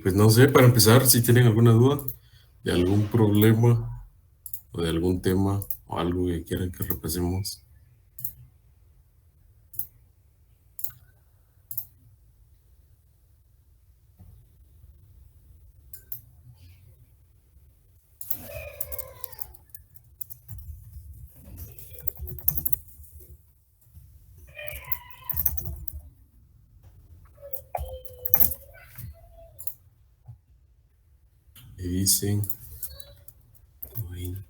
Pues no sé, para empezar, si tienen alguna duda de algún problema o de algún tema o algo que quieran que repasemos. Me dicen 20,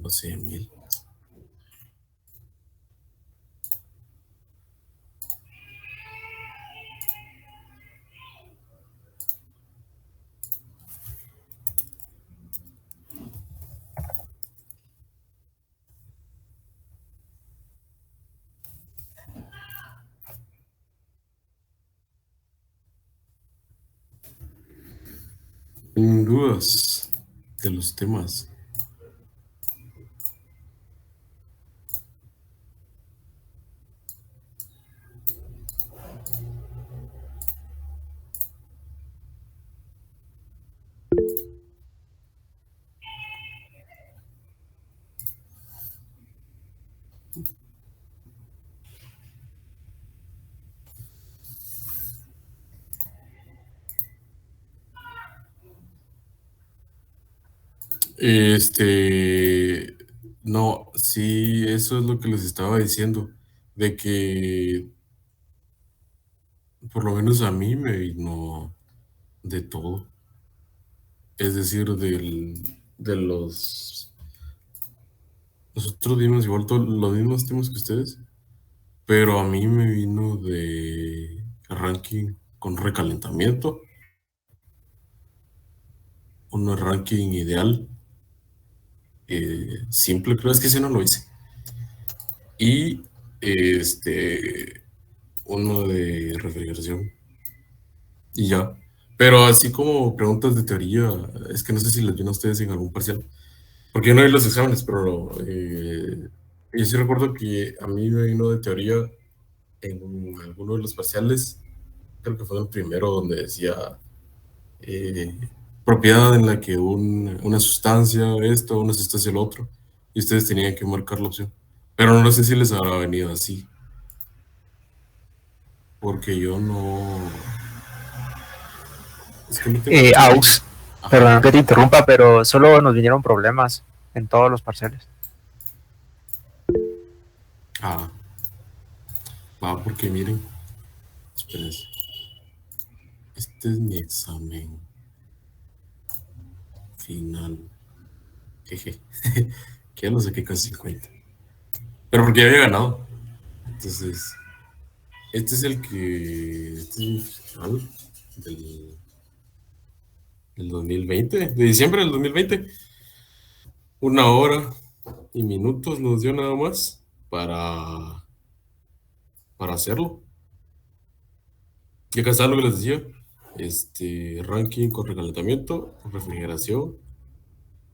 no sé, 1000. ¿Tienen dudas de los temas? No, sí, eso es lo que les estaba diciendo, de que por lo menos a mí me vino de todo, es decir, de nosotros vimos igual los mismos temas que ustedes, pero a mí me vino de ranking con recalentamiento, un ranking ideal, simple, creo es que ese no lo hice, y este, uno de refrigeración, y ya. Pero así como preguntas de teoría, es que no sé si las vieron ustedes en algún parcial, porque yo no vi los exámenes, pero yo sí recuerdo que a mí me vino de teoría en alguno de los parciales, creo que fue el primero donde decía eh, propiedad en la que una sustancia esto, una sustancia lo otro, y ustedes tenían que marcar la opción. Pero no sé si les habrá venido así, porque yo no, es que no tengo mucha memoria. Aux, Ajá. perdón que te interrumpa, pero solo nos vinieron problemas en todos los parciales. Ah, va, porque miren, espérense, este es mi examen final, jeje, que ya lo saqué con 50, pero porque ya había ganado, entonces, este es mi final del, del 2020, de diciembre del 2020. 1 hora y minutos nos dio nada más para hacerlo. Y acá está lo que les decía. Ranking con recalentamiento, con refrigeración,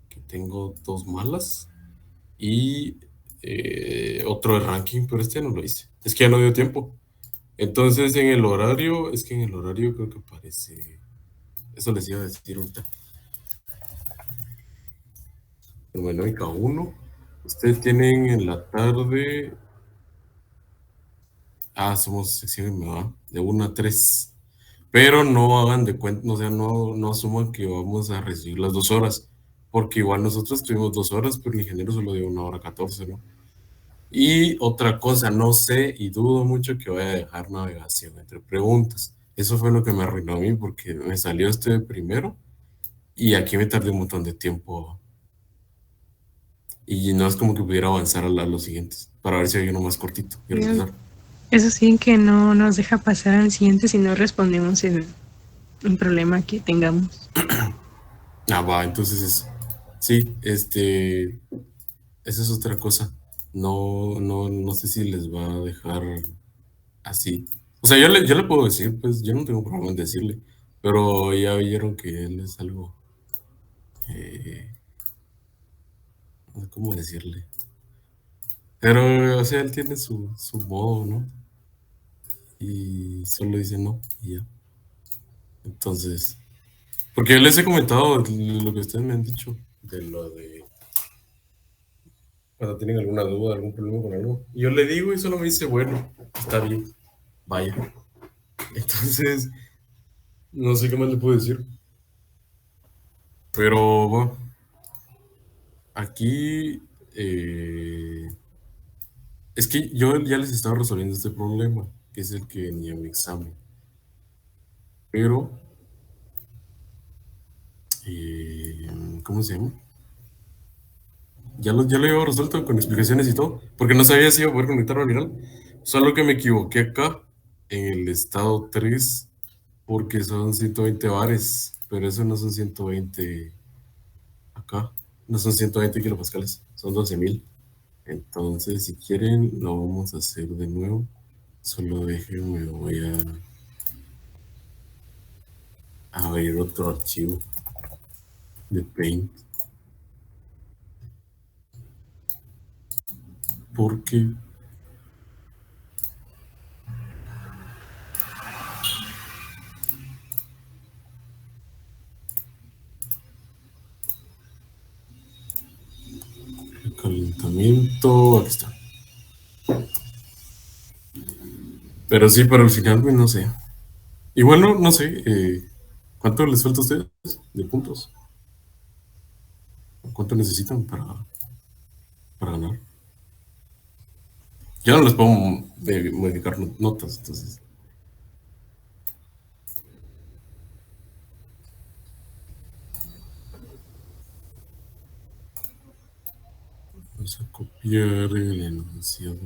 que tengo dos malas. Y otro de ranking, pero este no lo hice. Es que ya no dio tiempo. Entonces en el horario, es que en el horario creo que aparece. Eso les iba a decir ahorita. Termodinámica 1. Ustedes tienen en la tarde. Ah, somos sección MA, de 1 a 3. Pero no hagan de cuenta, o sea, no asuman que vamos a recibir las 2 horas, porque igual nosotros tuvimos 2 horas, pero el ingeniero solo dio 1 hora 14, ¿no? Y otra cosa, no sé y dudo mucho que vaya a dejar navegación entre preguntas. Eso fue lo que me arruinó a mí, porque me salió este de primero y aquí me tardé un montón de tiempo y no es como que pudiera avanzar a los siguientes para ver si hay uno más cortito y regresar. Eso sí que no nos deja pasar al siguiente si no respondemos en un problema que tengamos. Ah, va, entonces sí, esa es otra cosa. No sé si les va a dejar así. O sea, yo le puedo decir, pues yo no tengo problema en decirle, pero ya vieron que él es algo, eh, no sé cómo decirle. Pero, o sea, él tiene su modo, ¿no? Y solo dice no, y ya. Entonces, Porque yo les he comentado lo que ustedes me han dicho, de lo de cuando tienen alguna duda, algún problema con algo. Y yo le digo y solo me dice, bueno, está bien, vaya. Entonces, no sé qué más le puedo decir. Pero bueno, aquí es que yo ya les estaba resolviendo este problema, que es el que venía en mi examen. Pero, eh, ¿cómo se llama? Ya lo llevo resuelto con explicaciones y todo, porque no sabía si iba a poder conectarlo al final. Solo que me equivoqué acá en el estado 3 porque son 120 bares, pero eso no son 120 acá, no son 120 kilopascales, son 12.000. Entonces, si quieren, lo vamos a hacer de nuevo. Solo déjenme, voy a abrir otro archivo de Paint, porque el calentamiento, aquí está. Pero sí, para el final, pues no sé. Y bueno, no sé, ¿cuánto les falta a ustedes de puntos? ¿Cuánto necesitan para ganar? Yo no les puedo modificar notas, entonces vamos a copiar el enunciado.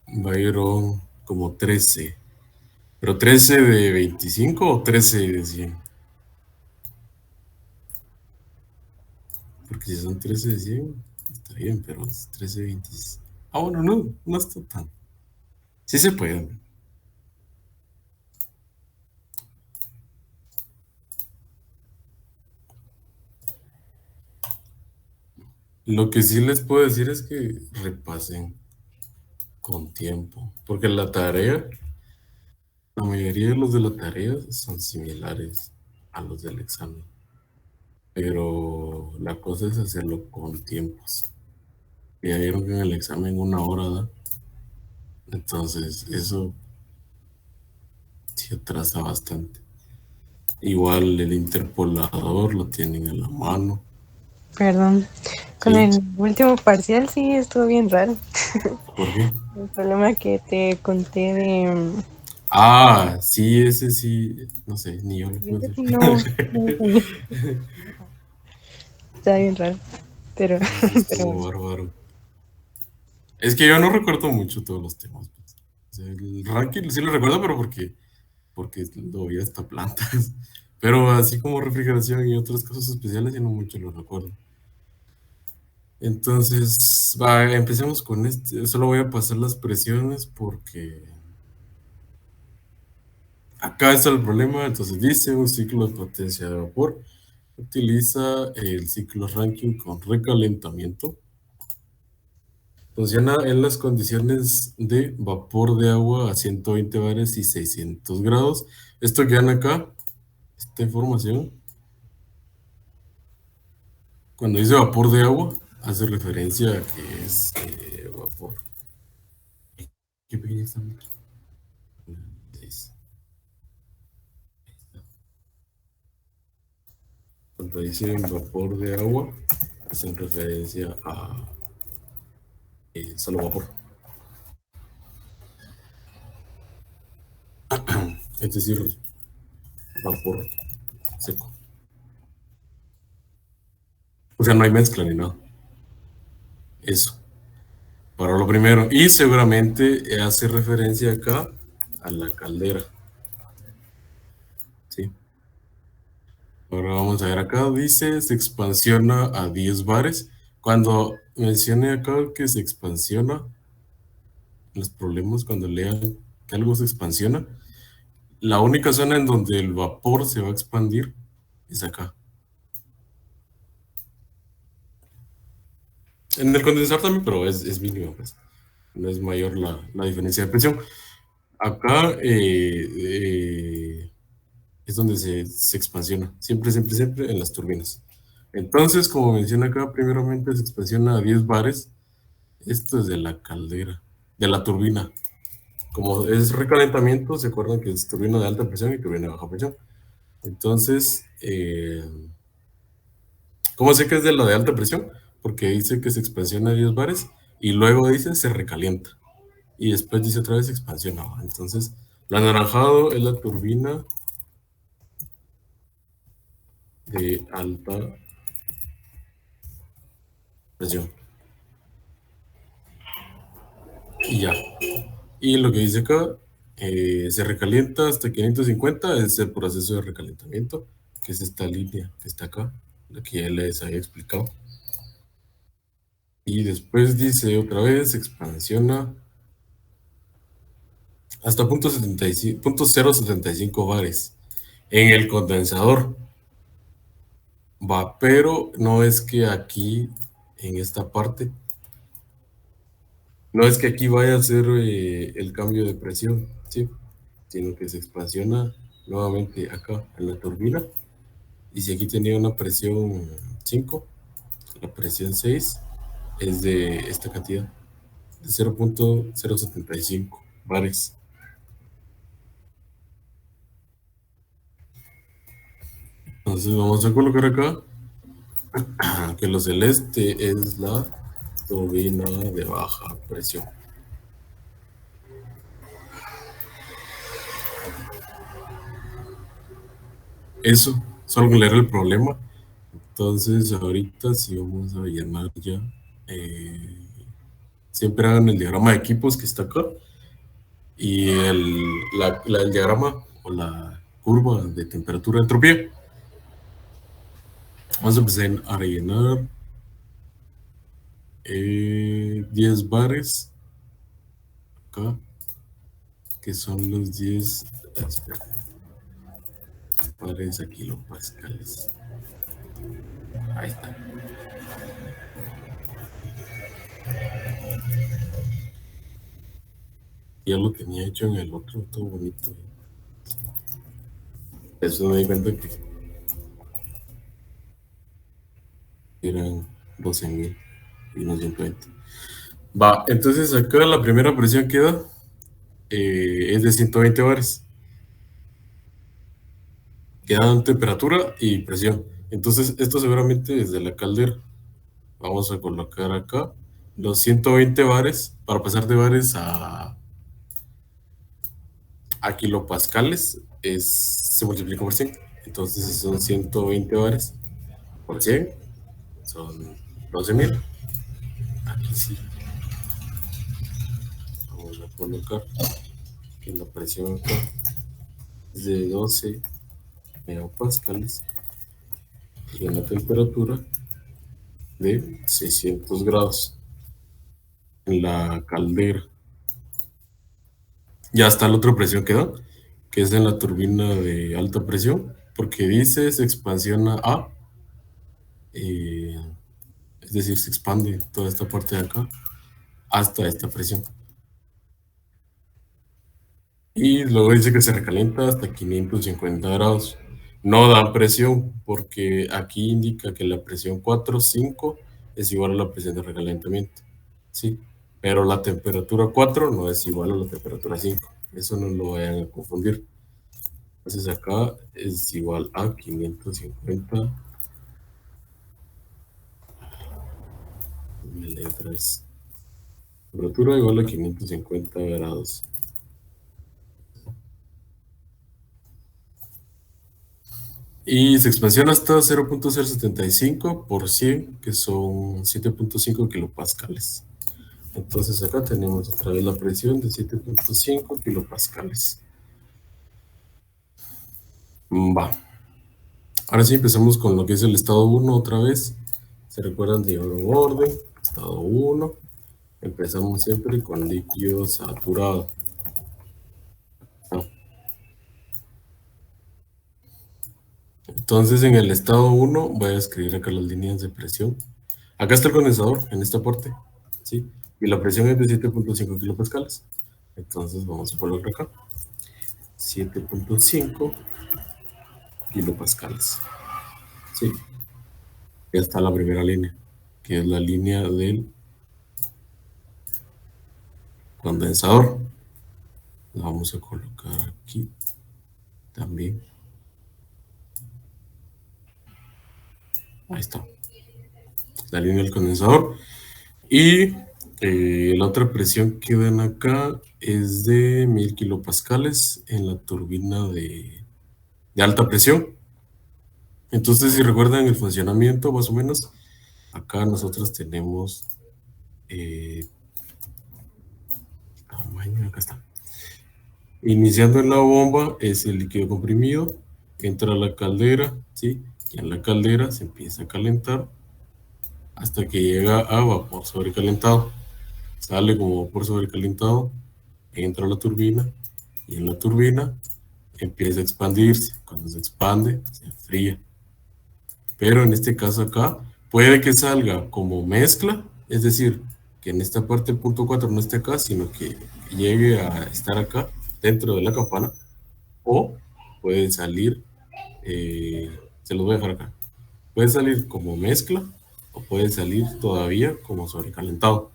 Byron como 13. ¿Pero 13 de 25 o 13 de 100? Porque si son 13 de 100, está bien, pero es 13 de 25. Ah, bueno, no está tan. Sí se puede. Lo que sí les puedo decir es que repasen con tiempo, porque la mayoría de los de la tarea son similares a los del examen, pero la cosa es hacerlo con tiempos. Ya vieron que en el examen 1 hora da, entonces eso sí atrasa bastante. Igual el interpolador lo tienen a la mano, Perdón. Con ¿sí? el último parcial sí estuvo bien raro. ¿Por qué? El problema que te conté de... Ah, sí, ese sí, no sé, ni yo lo puedo Ese hacer. sí no entendí. Está bien raro. Pero, Ese pero estuvo bueno. bárbaro. Es que yo no recuerdo mucho todos los temas, pues. O sea, el ranking sí lo recuerdo, pero porque lo vi hasta plantas. Pero así como refrigeración y otras cosas especiales, yo no mucho lo recuerdo. Entonces, va, empecemos con este. Solo voy a pasar las presiones porque acá está el problema. Entonces dice un ciclo de potencia de vapor. Utiliza el ciclo Rankine con recalentamiento. Funciona en las condiciones de vapor de agua a 120 bares y 600 grados. Esto que dan acá, esta información, cuando dice vapor de agua, hace referencia a que es vapor. ¿Qué pequeña está? Cuando dicen vapor de agua, hacen referencia a solo vapor. Es decir, vapor seco. O sea, no hay mezcla ni nada. Eso, para lo primero. Y seguramente hace referencia acá a la caldera. ¿Sí? Ahora vamos a ver acá, dice, se expansiona a 10 bares. Cuando mencione acá que se expansiona, los problemas cuando lean que algo se expansiona, la única zona en donde el vapor se va a expandir es acá. En el condensador también, pero es mínimo, pues. No es mayor la diferencia de presión. Acá es donde se expansiona, siempre, siempre, siempre en las turbinas. Entonces, como menciona acá, primeramente se expansiona a 10 bares. Esto es de la caldera, de la turbina. Como es recalentamiento, se acuerdan que es turbina de alta presión y turbina de baja presión. Entonces, ¿cómo sé que es de la de alta presión? Porque dice que se expansiona a 10 bares y luego dice se recalienta. Y después dice otra vez expansiona. Entonces, lo anaranjado es la turbina de alta presión. Y ya. Y lo que dice acá, se recalienta hasta 550, es el proceso de recalentamiento, que es esta línea que está acá, la que ya les había explicado. Y después dice otra vez, expansiona hasta punto 0.75 bares en el condensador. Va, pero no es que aquí, en esta parte, no es que aquí vaya a ser el cambio de presión, ¿sí? Sino que se expansiona nuevamente acá en la turbina. Y si aquí tenía una presión 5, la presión 6 es de esta cantidad, de 0.075 bares. Entonces vamos a colocar acá que lo celeste es la turbina de baja presión. Eso, solo leer el problema. Entonces ahorita sí vamos a llenar ya. Siempre hagan el diagrama de equipos que está acá. Y el diagrama o la curva de temperatura de entropía. Vamos a empezar a rellenar 10 bares acá, que son los 10 bares a kilopascales. Ahí está. Ya lo tenía hecho en el otro, todo bonito. Eso me di cuenta que eran 12.000 y no 120. Va, entonces acá la primera presión que da es de 120 bares. Quedan temperatura y presión. Entonces esto seguramente es de la caldera. Vamos a colocar acá los 120 bares para pasar de bares a kilopascales. Se multiplica por 100. Entonces son 120 bares por 100. Son 12.000. Aquí sí. Vamos a colocar que la presión acá es de 12 megapascales y una temperatura de 600 grados en la caldera. Ya está la otra presión que da, que es en la turbina de alta presión, porque dice se expansiona a, es decir, se expande toda esta parte de acá hasta esta presión. Y luego dice que se recalienta hasta 550 grados. No da presión, porque aquí indica que la presión 4, 5 es igual a la presión de recalentamiento, ¿sí? Pero la temperatura 4 no es igual a la temperatura 5. Eso no lo vayan a confundir. Entonces acá es igual a 550. Mi letra es temperatura igual a 550 grados. Y se expansiona hasta 0.075 por 100, que son 7.5 kilopascales. Entonces acá tenemos otra vez la presión de 7.5 kilopascales. Va. Ahora sí empezamos con lo que es el estado 1 otra vez. ¿Se recuerdan de orden? Estado 1. Empezamos siempre con líquido saturado. Entonces, en el estado 1 voy a escribir acá las líneas de presión. Acá está el condensador, en esta parte, ¿sí? Y la presión es de 7.5 kilopascales. Entonces, vamos a ponerlo acá. 7.5 kilopascales. ¿Sí? Ya está la primera línea, que es la línea del condensador. La vamos a colocar aquí también. Ahí está. La línea del condensador. Y la otra presión que ven acá es de 1000 kilopascales en la turbina de alta presión. Entonces, si recuerdan el funcionamiento, más o menos, acá nosotros tenemos tamaño, acá está. Iniciando en la bomba es el líquido comprimido, entra a la caldera, ¿sí? Y en la caldera se empieza a calentar hasta que llega a vapor sobrecalentado. Sale como vapor sobrecalentado, entra a la turbina y en la turbina empieza a expandirse. Cuando se expande, se enfría. Pero en este caso acá, puede que salga como mezcla, es decir, que en esta parte el punto 4 no esté acá, sino que llegue a estar acá, dentro de la campana, o puede salir, se los voy a dejar acá, puede salir como mezcla, o puede salir todavía como sobrecalentado.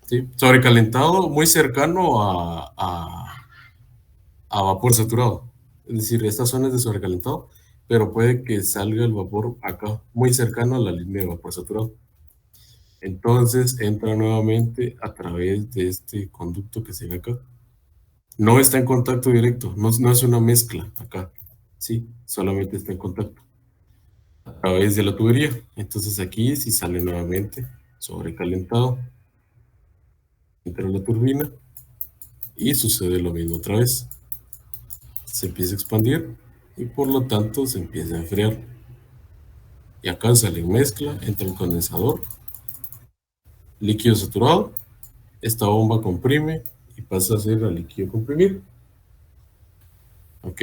¿Sí? Sobrecalentado muy cercano a vapor saturado. Es decir, esta zona es de sobrecalentado, pero puede que salga el vapor acá, muy cercano a la línea de vapor saturado. Entonces entra nuevamente a través de este conducto que se ve acá. No está en contacto directo, no es una mezcla acá, ¿sí? Solamente está en contacto a través de la tubería. Entonces aquí sí sale nuevamente sobrecalentado, entra la turbina y sucede lo mismo otra vez. Se empieza a expandir y por lo tanto se empieza a enfriar. Y acá sale en mezcla, entra el condensador, líquido saturado, esta bomba comprime y pasa a ser a líquido comprimido. Ok.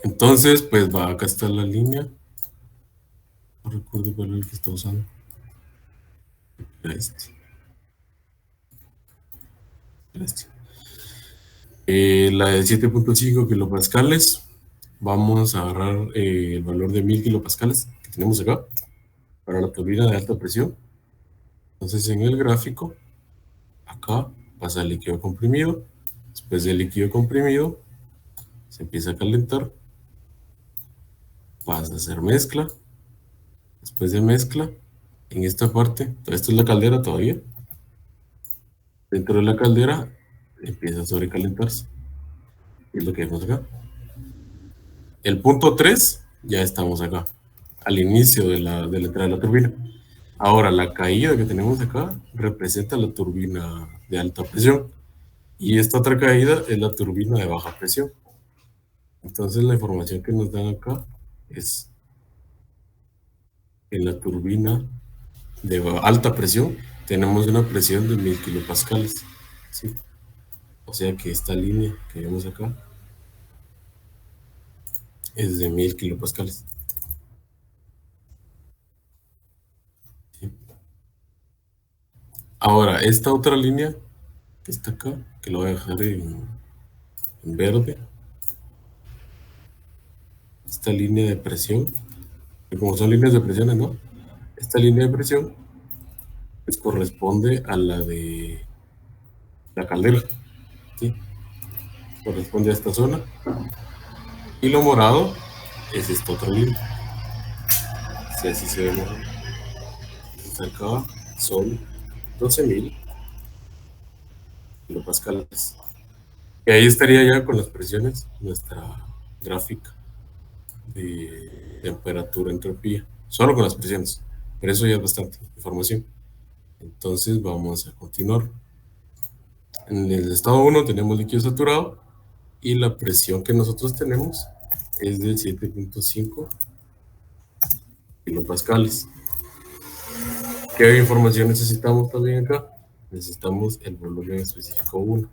Entonces, pues va, acá está la línea. No recuerdo cuál es el que está usando. Era este. Era este. La de 7.5 kilopascales. Vamos a agarrar el valor de 1000 kilopascales que tenemos acá para la turbina de alta presión. Entonces, en el gráfico, acá pasa el líquido comprimido. Después del líquido comprimido, se empieza a calentar. Pasa a hacer mezcla. Después de mezcla, en esta parte, esto es la caldera todavía. Dentro de la caldera empieza a sobrecalentarse. Es lo que vemos acá. El punto 3, ya estamos acá, al inicio de la entrada de la turbina. Ahora, la caída que tenemos acá representa la turbina de alta presión. Y esta otra caída es la turbina de baja presión. Entonces, la información que nos dan acá es en la turbina de alta presión tenemos una presión de 1000 kilopascales. ¿Sí? O sea que esta línea que vemos acá es de 1000 kilopascales. ¿Sí? Ahora, esta otra línea que está acá, que lo voy a dejar en verde, esta línea de presión, que como son líneas de presiones, ¿no? Esta línea de presión pues corresponde a la de la caldera, ¿sí? Corresponde a esta zona. Y lo morado es esta otra línea. Si así se ve morado. Acá son 12.000 kilopascales. Y ahí estaría ya con las presiones nuestra gráfica de temperatura, entropía, solo con las presiones. Pero eso ya es bastante información. Entonces vamos a continuar. En el estado 1 tenemos líquido saturado y la presión que nosotros tenemos es de 7.5 kilopascales. ¿Qué información necesitamos también acá? necesitamos el volumen específico 1.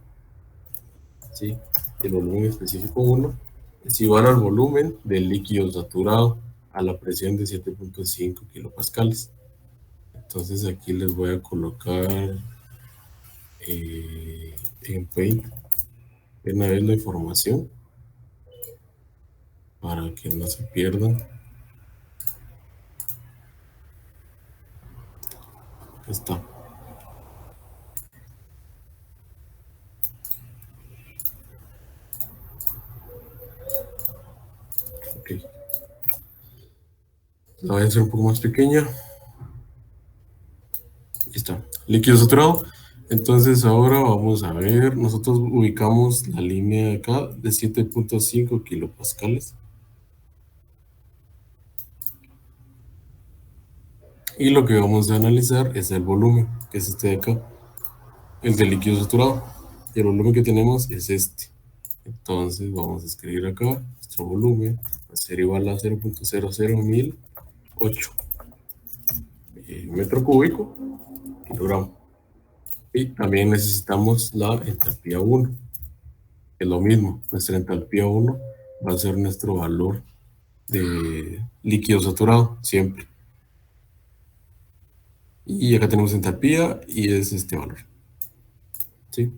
¿Sí? El volumen específico 1 es igual al volumen del líquido saturado a la presión de 7.5 kilopascales. Entonces aquí les voy a colocar en Paint de una vez la información para que no se pierdan. Está. Ok. La voy a hacer un poco más pequeña. Ahí está. Líquido saturado. Entonces ahora vamos a ver, nosotros ubicamos la línea de acá de 7.5 kilopascales. Y lo que vamos a analizar es el volumen, que es este de acá, el del líquido saturado. Y el volumen que tenemos es este. Entonces vamos a escribir acá, nuestro volumen va a ser igual a 0.00008 metro cúbico, kilogramo. Y también necesitamos la entalpía 1. Es lo mismo, nuestra entalpía 1 va a ser nuestro valor de líquido saturado, siempre. Y acá tenemos entalpía y es este valor. ¿Sí?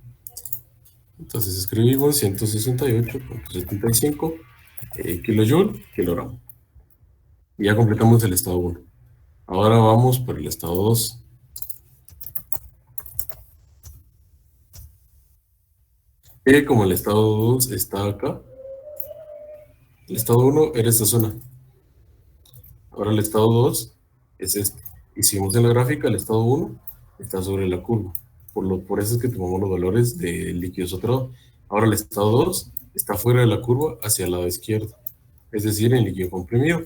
Entonces escribimos 168.75 kilojoule, kilogramo. Y ya completamos el estado 1. Ahora vamos por el estado 2. Como el estado 2 está acá, el estado 1 era esta zona. Ahora el estado 2 es este. Y si vemos en la gráfica, el estado 1 está sobre la curva. Por eso es que tomamos los valores del líquido saturado. Ahora el estado 2 está fuera de la curva hacia el lado izquierdo, es decir, en líquido comprimido.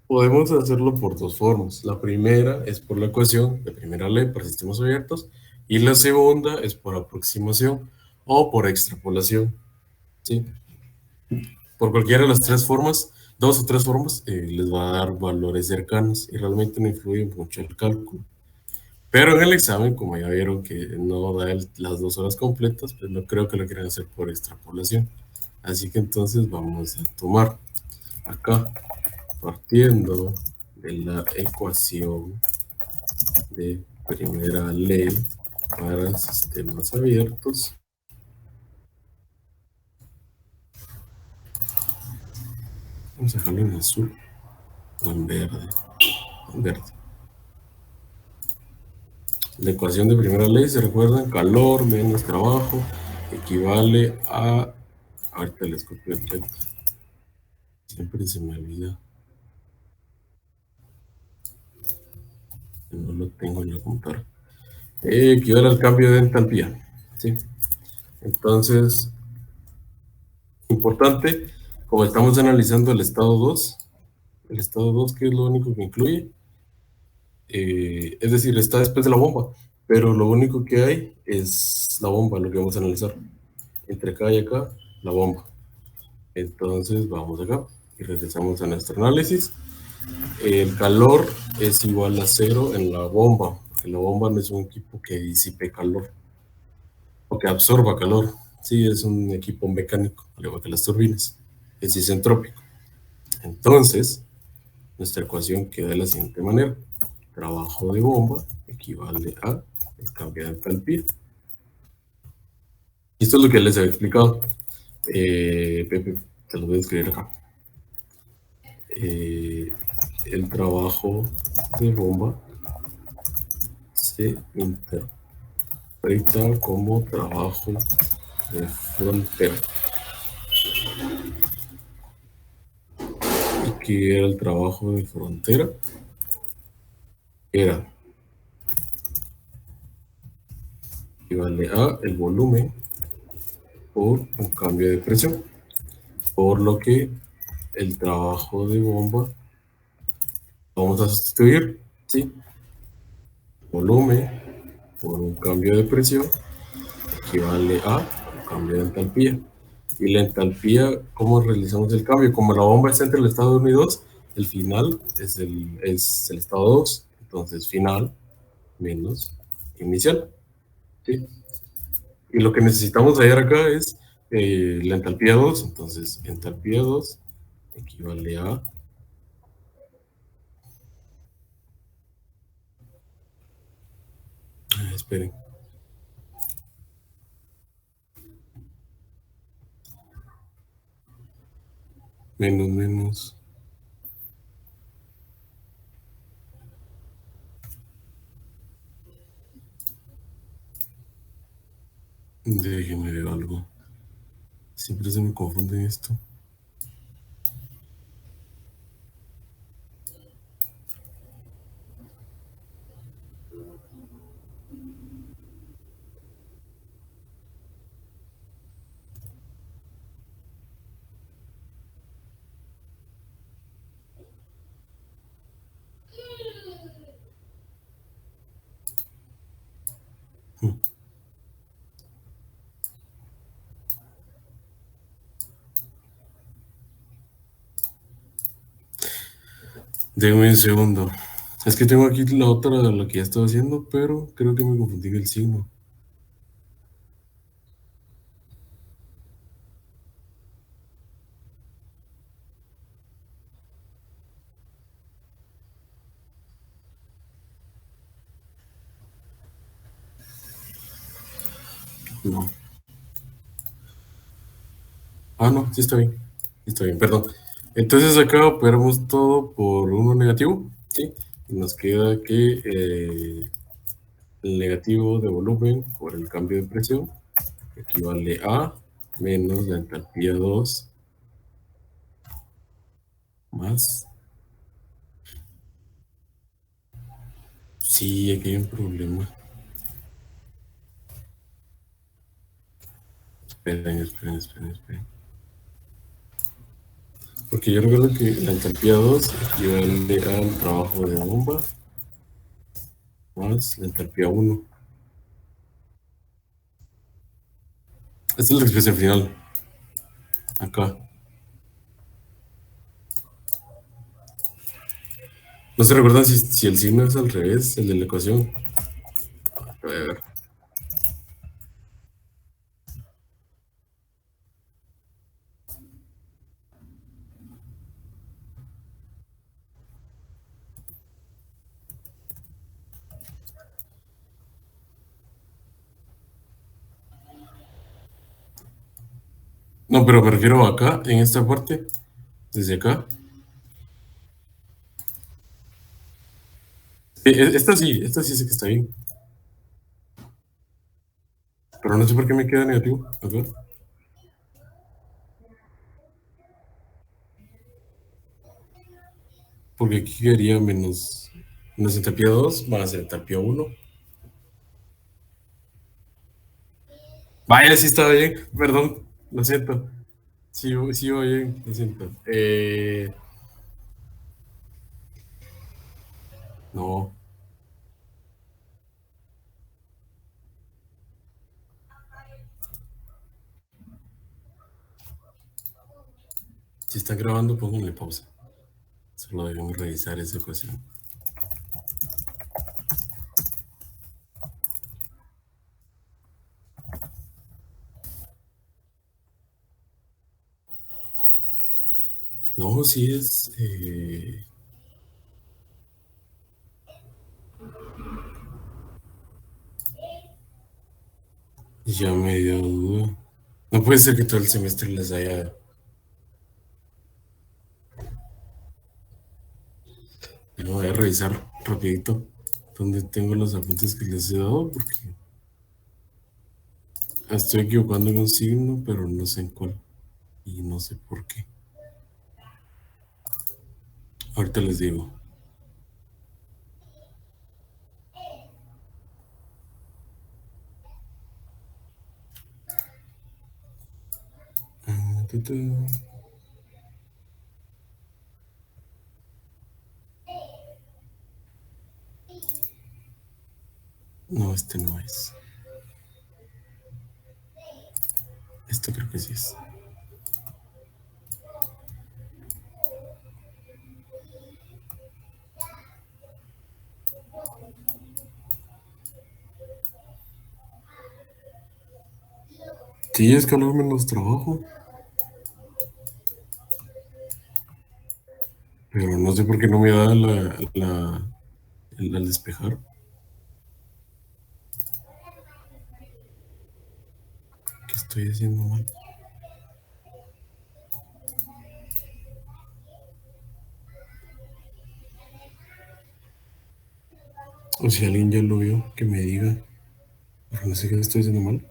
Podemos hacerlo por dos formas. La primera es por la ecuación de primera ley para sistemas abiertos y la segunda es por aproximación o por extrapolación. ¿Sí? Por cualquiera de las tres formas, dos o tres formas, les va a dar valores cercanos y realmente no influye mucho el cálculo. Pero en el examen, como ya vieron que no da las 2 horas completas, pues no creo que lo quieran hacer por extrapolación. Así que entonces vamos a tomar acá, partiendo de la ecuación de primera ley para sistemas abiertos. Vamos a dejarlo en azul o en verde. En verde. La ecuación de primera ley, ¿se recuerdan? Calor menos trabajo equivale a... Ahorita les copio el texto. Siempre se me olvida. No lo tengo en la computadora. Equivale al cambio de entalpía. ¿Sí? Entonces, importante, como estamos analizando el estado 2, el estado 2, que es lo único que incluye, es decir, está después de la bomba, pero lo único que hay es la bomba, lo que vamos a analizar. Entre acá y acá, la bomba. Entonces vamos acá y regresamos a nuestro análisis. El calor es igual a 0 en la bomba, porque la bomba no es un equipo que disipe calor o que absorba calor. Sí, es un equipo mecánico, al igual que las turbinas, es isentrópico. Entonces, nuestra ecuación queda de la siguiente manera. Trabajo de bomba equivale a el cambio de entalpía. Y esto es lo que les había explicado. Pepe, te lo voy a escribir acá. El trabajo de bomba se interpreta como trabajo de frontera. ¿Y qué era el trabajo de frontera? Era equivale a el volumen por un cambio de presión, por lo que el trabajo de bomba vamos a sustituir, ¿sí? Volumen por un cambio de presión equivale a un cambio de entalpía. Y la entalpía, ¿cómo realizamos el cambio? Como la bomba está entre el estado 1 y 2, el final es el estado 2. Entonces, final menos inicial. ¿Sí? Y lo que necesitamos hallar acá es la entalpía 2. Entonces, entalpía 2 equivale a... esperen. Menos. Déjenme ver algo. Siempre se me confunde esto. Déjenme un segundo. Es que tengo aquí la otra, la que ya estaba haciendo, pero creo que me confundí en el signo. No. Ah, no, sí está bien. Sí está bien, perdón. Entonces acá operamos todo por uno negativo, ¿sí? Y nos queda que el negativo de volumen por el cambio de presión equivale a menos la entalpía 2 más... Sí, aquí hay un problema. Esperen. Porque yo recuerdo que la entalpía 2 equivale al trabajo de bomba más la entalpía 1. Esta es la expresión final. Acá. No se recuerdan si el signo es al revés, el de la ecuación. A ver. No, pero me refiero acá, en esta parte, desde acá. Esta sí sé que está bien. Pero no sé por qué me queda negativo. Acá. Porque aquí quedaría menos entalpía 2 más entalpía 1. Vaya, sí estaba bien. Perdón, lo siento. Sí, sí iba bien, lo siento. No, si está grabando, pónganle pausa. Solo debemos revisar esa ecuación. No, sí es. Ya me dio duda. No puede ser que todo el semestre les haya. No, voy a revisar rapidito dónde tengo los apuntes que les he dado porque estoy equivocando en un signo, pero no sé en cuál. Y no sé por qué. Ahorita les digo. Ah, no, este no es. Este creo que sí es. Sí, es calor menos trabajo, pero no sé por qué no me da al despejar. ¿Qué estoy haciendo mal? O si alguien ya lo vio, que me diga. Pero no sé qué estoy haciendo mal.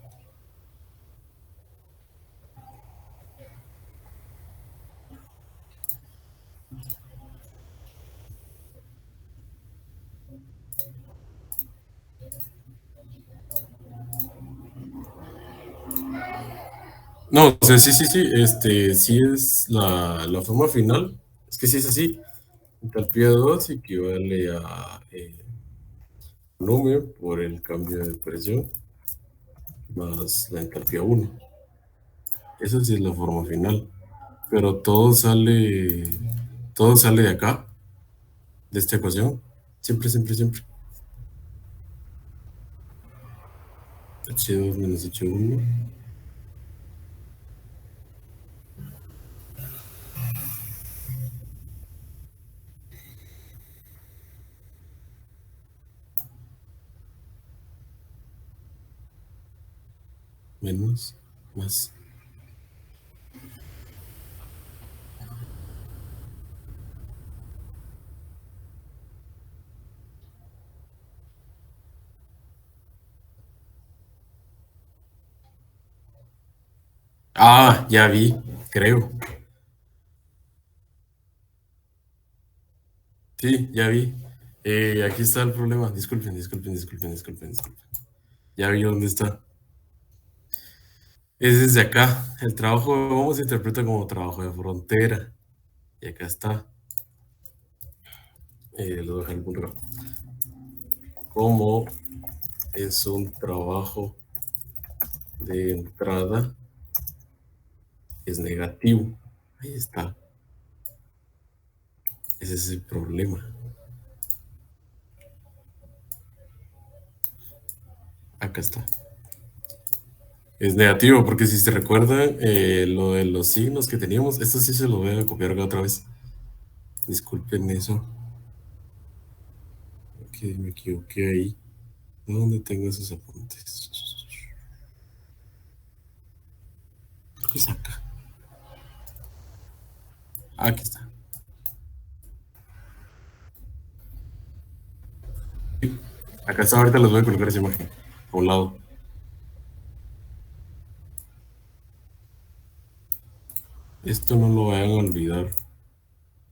No, o sea, sí, sí, sí, sí es la forma final. Es que sí es así. Entalpía 2 equivale a volumen por el cambio de presión más la entalpía uno. Esa sí es la forma final. Pero todo sale de acá, de esta ecuación. Siempre, siempre, siempre. H2 menos H1 menos más. Ah, ya vi, creo. Sí, ya vi. Aquí está el problema. Disculpen, disculpen, disculpen, disculpen, disculpen. Ya vi dónde está. Es desde acá. El trabajo de bomba se interpreta como trabajo de frontera. Y acá está. Lo dejo en algún lugar. Como es un trabajo de entrada, es negativo. Ahí está. Ese es el problema. Acá está. Es negativo, porque si se recuerdan lo de los signos que teníamos, esto sí se lo voy a copiar acá otra vez. Disculpen eso. Que me equivoqué ahí. ¿Dónde tengo esos apuntes? Pues acá. Aquí está. Acá está, ahorita les voy a colocar esa imagen a un lado. Esto no lo vayan a olvidar,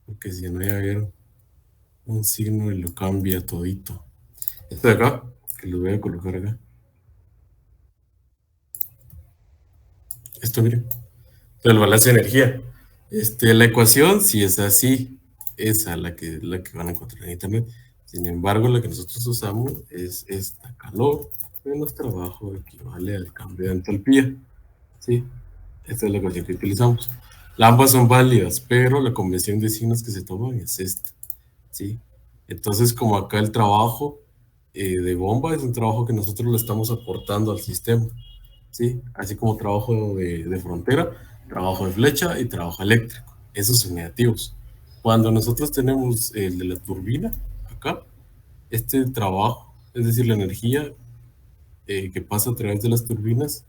porque si no ya vieron un signo y lo cambia todito. Esto de acá, que lo voy a colocar acá. Esto, miren, el balance de energía. La ecuación, si es así, esa la que van a encontrar en internet. Sin embargo, la que nosotros usamos es esta: calor menos trabajo equivale al cambio de entalpía. ¿Sí? Esta es la ecuación que utilizamos. Ambas son válidas, pero la convención de signos que se toman es esta. ¿Sí? Entonces, como acá el trabajo de bomba es un trabajo que nosotros le estamos aportando al sistema. ¿Sí? Así como trabajo de frontera, trabajo de flecha y trabajo eléctrico. Esos son negativos. Cuando nosotros tenemos el de la turbina, acá, este trabajo, es decir, la energía que pasa a través de las turbinas,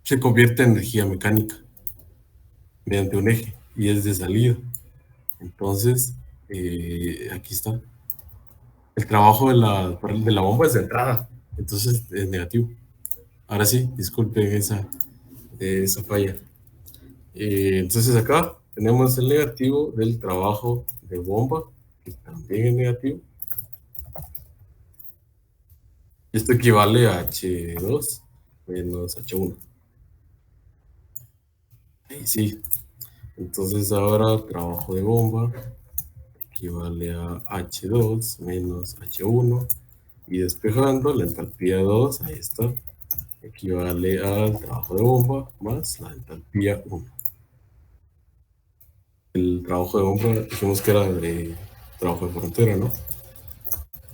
se convierte en energía mecánica mediante un eje y es de salida. Entonces, aquí está. El trabajo de la bomba es de entrada, entonces es negativo. Ahora sí, disculpen esa falla. Entonces acá tenemos el negativo del trabajo de bomba, que también es negativo. Esto equivale a H2 menos H1. Ahí sí. Entonces ahora trabajo de bomba equivale a H2 menos H1. Y despejando la entalpía 2, ahí está, equivale al trabajo de bomba más la entalpía 1. El trabajo de bomba dijimos que era de trabajo de frontera, ¿no?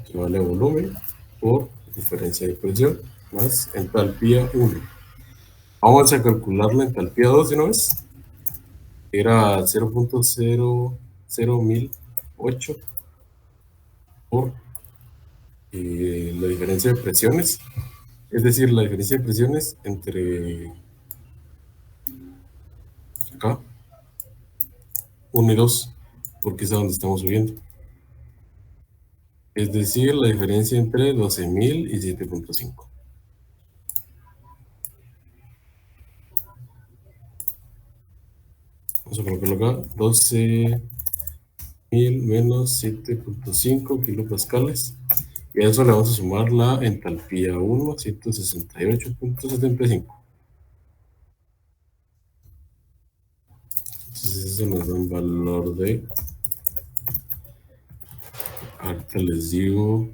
Equivale a volumen por diferencia de presión más entalpía 1. Vamos a calcular la entalpía 2 de una vez. Era 0.00008 por la diferencia de presiones. Es decir, la diferencia de presiones entre acá, 1 y 2, porque es a donde estamos subiendo. Es decir, la diferencia entre 12.000 y 7.5. Vamos a colocarlo acá, 12.000 menos 7.5 kilopascales. Y a eso le vamos a sumar la entalpía 1, 168.75. Entonces eso nos da un valor de, ahorita les digo,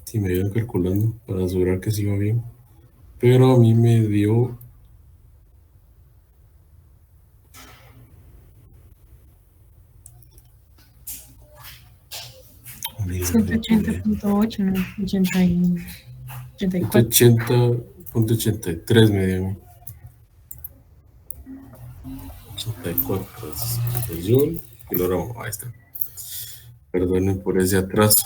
si me iban calculando para asegurar que siga bien, pero a mí me dio 180.8, ¿no? 84. 180.83 me dio a mí. 84 joule kilogramo. Ahí está. Perdonen por ese atraso.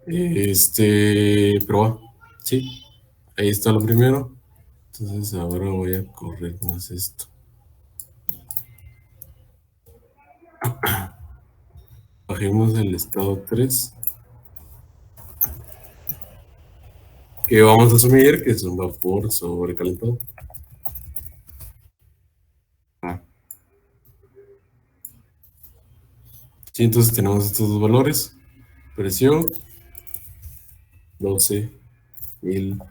Pero va. Sí, ahí está lo primero. Entonces ahora voy a correr más esto. Bajemos el estado 3. Que vamos a asumir que es un vapor sobrecalentado. Sí, entonces tenemos estos dos valores. Presión 12.000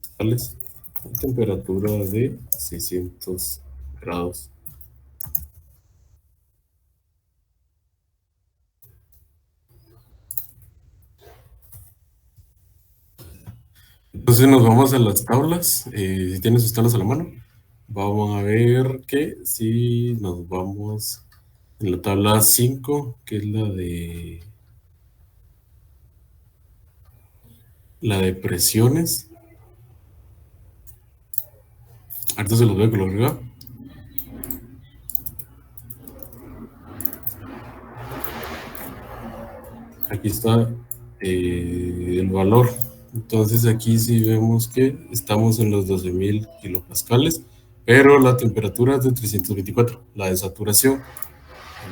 pascales. Temperatura de 600 grados. Entonces nos vamos a las tablas. Si tienen sus tablas a la mano, vamos a ver que si nos vamos en la tabla 5, que es la de presiones. Ahorita se los voy a colocar. Aquí está el valor. Entonces aquí sí vemos que estamos en los 12.000 kilopascales, pero la temperatura es de 324, la de saturación.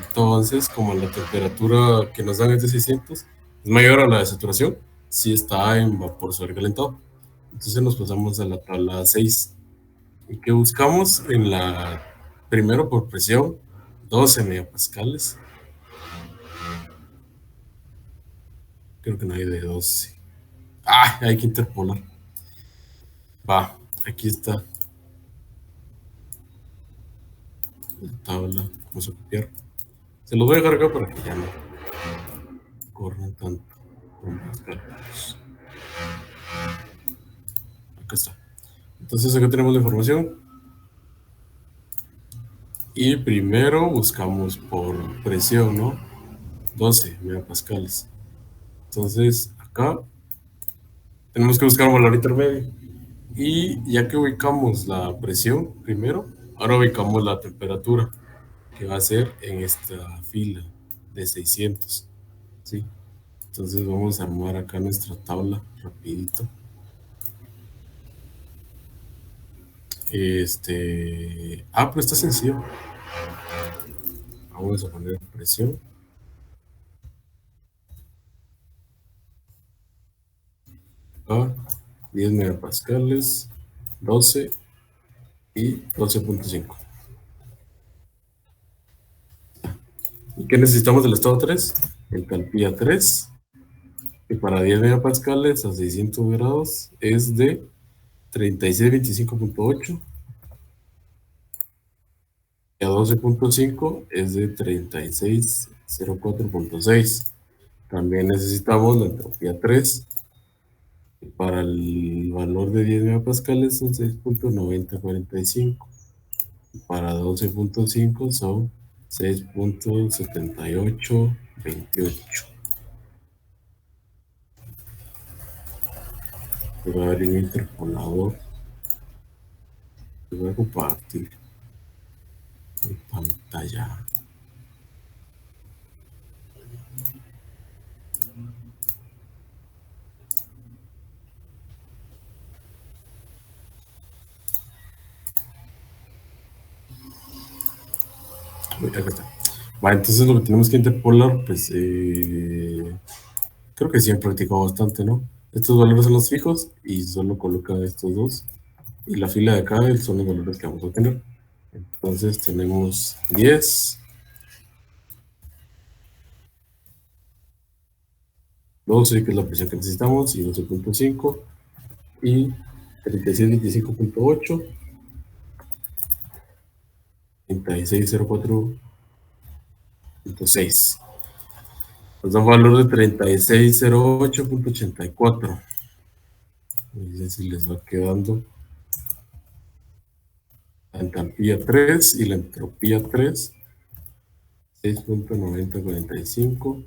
Entonces, como la temperatura que nos dan es de 600, es mayor a la de saturación, sí está en vapor sobrecalentado. Entonces nos pasamos a la tabla 6. ¿Y qué buscamos? Primero por presión, 12 megapascales. Creo que no hay de 12. ¡Ah! Hay que interpolar. Va, aquí está la tabla. Vamos a copiar. Se los voy a dejar acá para que ya no corran tanto. Acá está. Entonces acá tenemos la información. Y primero buscamos por presión, ¿no? 12 megapascales. Entonces acá tenemos que buscar un valor intermedio. Y ya que ubicamos la presión primero, ahora ubicamos la temperatura, que va a ser en esta fila de 600. ¿Sí? Entonces vamos a armar acá nuestra tabla rapidito. Pero está sencillo. Vamos a poner presión. Acá, 10 megapascales, 12 y 12.5. ¿Y qué necesitamos del estado 3? Entalpía 3, que para 10 megapascales a 600 grados es de 3625.8 y a 12.5 es de 3604.6. También necesitamos la entropía 3, que para el valor de 10 megapascales son 6.9045. para 12.5 son 6.7828. Voy a abrir un interpolador. Voy a compartir mi pantalla. Acá está. Va, entonces lo que tenemos que interpolar, pues creo que sí han practicado bastante, ¿no? Estos valores son los fijos y solo coloca estos dos. Y la fila de acá son los valores que vamos a tener. Entonces tenemos 10, 12, que es la presión que necesitamos, y 12.5, y 3625.8, 3604.6. Nos da un valor de 3608.84. No sé si les va quedando la entalpía 3 y la entropía 3. 6.9045,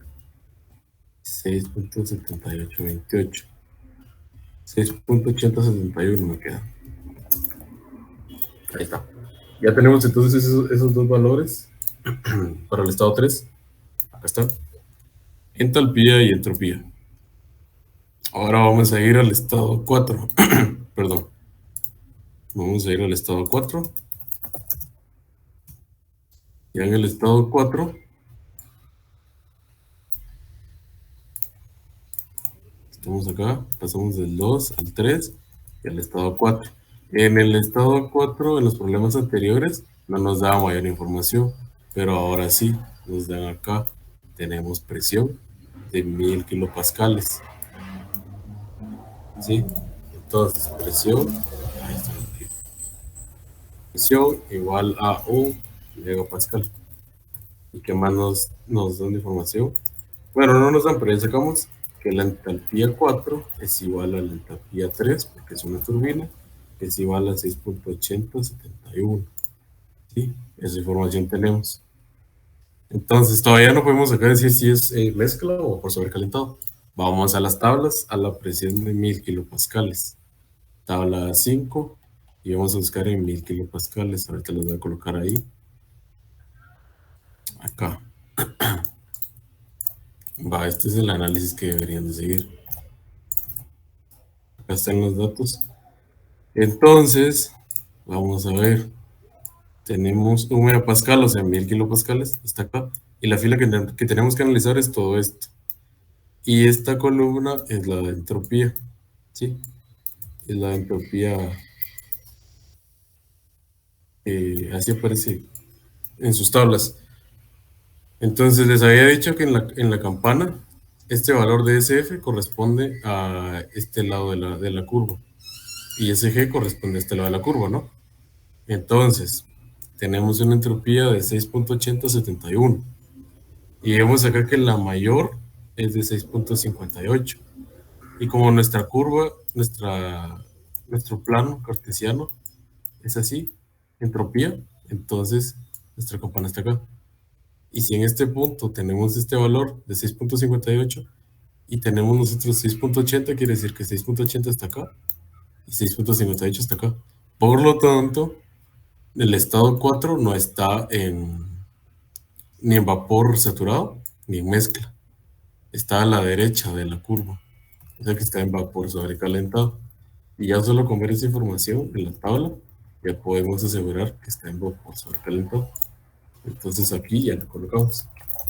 6.7828, 6.8071 me queda. Ahí está. Ya tenemos entonces esos dos valores para el estado 3. Acá está. Entalpía y entropía. Ahora vamos a ir al estado 4. Perdón. Vamos a ir al estado 4. Ya en el estado 4 estamos acá, pasamos del 2 al 3 y al estado 4. En el estado 4, en los problemas anteriores, no nos daba mayor información, pero ahora sí, nos dan acá, tenemos presión de 1000 kilopascales. ¿Sí? Entonces, ahí está, presión igual a 1 megapascal. ¿Y qué más nos dan de información? Bueno, no nos dan, pero ya sacamos que la entalpía 4 es igual a la entalpía 3, porque es una turbina, que es igual a 6.8071. ¿Sí? Esa información tenemos. Entonces, todavía no podemos acá decir si es mezcla o por sobrecalentado. Vamos a las tablas, a la presión de 1000 kilopascales. Tabla 5, y vamos a buscar en 1000 kilopascales. Ahorita les voy a colocar ahí. Acá. Va, este es el análisis que deberían de seguir. Acá están los datos. Entonces, vamos a ver. Tenemos 1 megapascal, o sea, 1000 kilopascales. Está acá. Y la fila que tenemos que analizar es todo esto. Y esta columna es la de entropía. ¿Sí? Es la de entropía. Así aparece en sus tablas. Entonces, les había dicho que en la campana, este valor de SF corresponde a este lado de la curva. Y SG corresponde a este lado de la curva, ¿no? Entonces, tenemos una entropía de 6.8071. Y vemos acá que la mayor es de 6.58. Y como nuestra curva, nuestro plano cartesiano es así, entropía, entonces nuestra campana está acá. Y si en este punto tenemos este valor de 6.58 y tenemos nosotros 6.80, quiere decir que 6.80 está acá y 6.58 está acá. Por lo tanto, el estado 4 no está ni en vapor saturado ni en mezcla. Está a la derecha de la curva. O sea que está en vapor sobrecalentado. Y ya solo con ver esa información en la tabla, ya podemos asegurar que está en vapor sobrecalentado. Entonces aquí ya lo colocamos.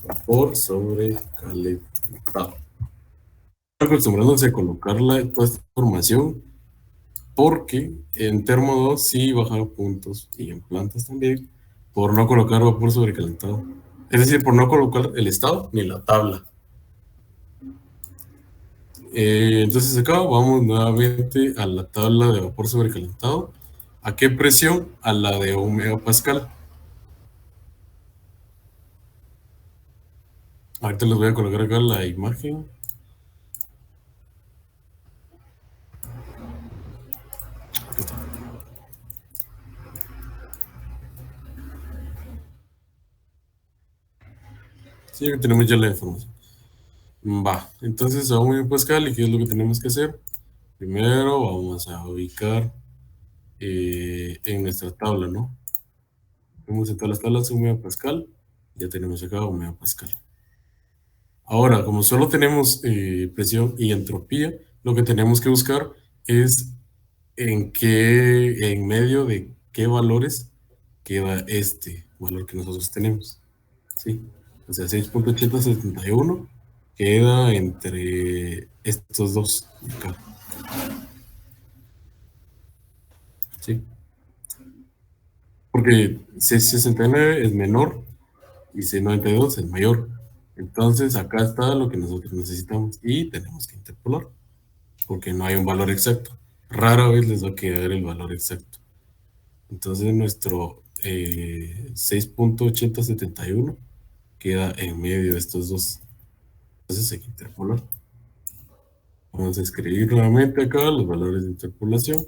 Vapor sobrecalentado. Acostumbrándose a colocarla toda esta información, porque en termo 2 sí baja puntos y en plantas también, por no colocar vapor sobrecalentado. Es decir, por no colocar el estado ni la tabla. Entonces acá vamos nuevamente a la tabla de vapor sobrecalentado. ¿A qué presión? A la de 1 megapascal. Ahorita les voy a colocar acá la imagen. Aquí está. Sí, que tenemos ya la información. Va, entonces a un Pascal, ¿y qué es lo que tenemos que hacer? Primero vamos a ubicar en nuestra tabla, ¿no? Tenemos en todas las tablas un megapascal, ya tenemos acá un megapascal. Ahora, como solo tenemos presión y entropía, lo que tenemos que buscar es en medio de qué valores queda este valor que nosotros tenemos, ¿sí? O sea, 6.871 queda entre estos dos de acá, ¿sí? Porque 669 es menor y 692 es mayor. Entonces, acá está lo que nosotros necesitamos y tenemos que interpolar, porque no hay un valor exacto. Rara vez les va a quedar el valor exacto. Entonces, nuestro 6.871 queda en medio de estos dos. Entonces, hay que interpolar. Vamos a escribir nuevamente acá los valores de interpolación.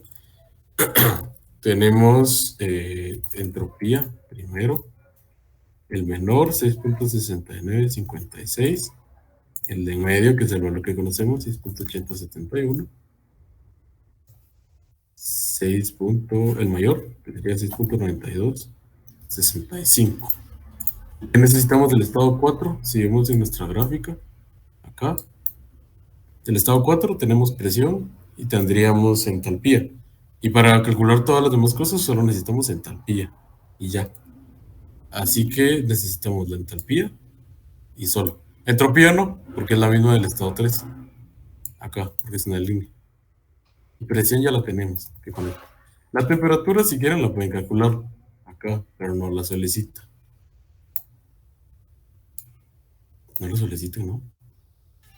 Tenemos entropía primero, el menor 6.6956, el de en medio, que es el valor que conocemos, 6.871, el mayor, que sería 6.9265. ¿Qué necesitamos del estado 4? Si vemos en nuestra gráfica, acá, del estado 4 tenemos presión y tendríamos entalpía. Y para calcular todas las demás cosas solo necesitamos entalpía y ya. Así que necesitamos la entalpía y solo. Entropía no, porque es la misma del estado 3. Acá, porque es una línea. Y presión ya la tenemos que poner. La temperatura, si quieren, la pueden calcular acá, pero no la solicita. No la solicitan, ¿no?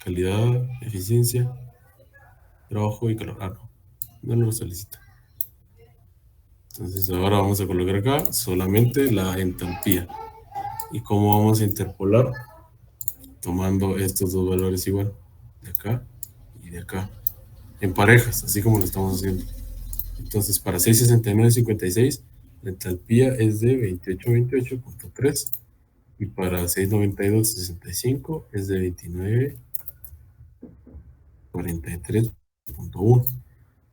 Calidad, eficiencia, trabajo y calor. Ah, no, no lo solicita. Entonces ahora vamos a colocar acá solamente la entalpía. ¿Y cómo vamos a interpolar? Tomando estos dos valores igual, de acá y de acá, en parejas, así como lo estamos haciendo. Entonces, para 669.56, la entalpía es de 2828.3 y para 692.65 es de 2943.1.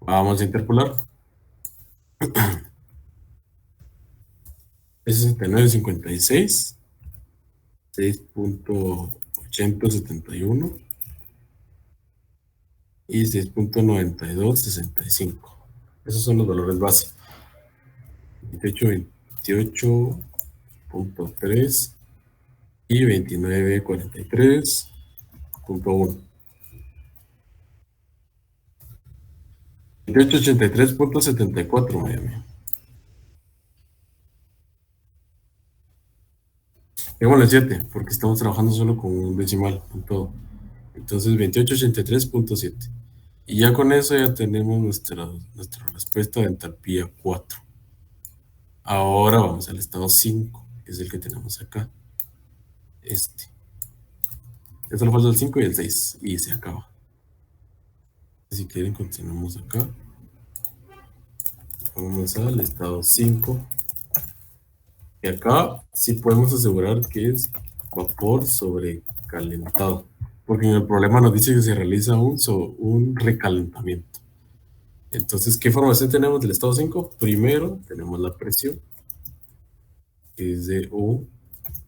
Vamos a interpolar. 669.56, 6.871 y 6.9265. Esos son los valores base. 28.28.3 y 29.43.1. 28.83.74, Miami. Démosle 7, porque estamos trabajando solo con un decimal en todo. Entonces, 28.83.7. Y ya con eso ya tenemos nuestra respuesta de entalpía 4. Ahora vamos al estado 5, que es el que tenemos acá. Este. Ya solo falta el 5 y el 6, y se acaba. Si quieren, continuamos acá. Vamos al estado 5. Y acá sí podemos asegurar que es vapor sobrecalentado, porque en el problema nos dice que se realiza un recalentamiento. Entonces, ¿qué información tenemos del estado 5? Primero, tenemos la presión, que es de 1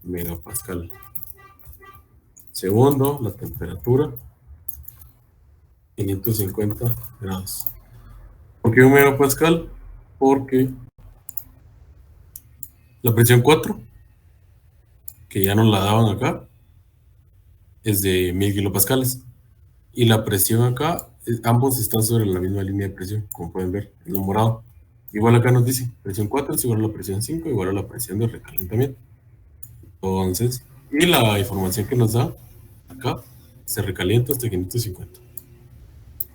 megapascal. Segundo, la temperatura, 550 grados. ¿Por qué 1 megapascal? Porque la presión 4, que ya nos la daban acá, es de 1000 kilopascales. Y la presión acá, ambos están sobre la misma línea de presión, como pueden ver, en lo morado. Igual acá nos dice, presión 4 es igual a la presión 5, igual a la presión de recalentamiento. Entonces, y la información que nos da acá, se recalienta hasta 550.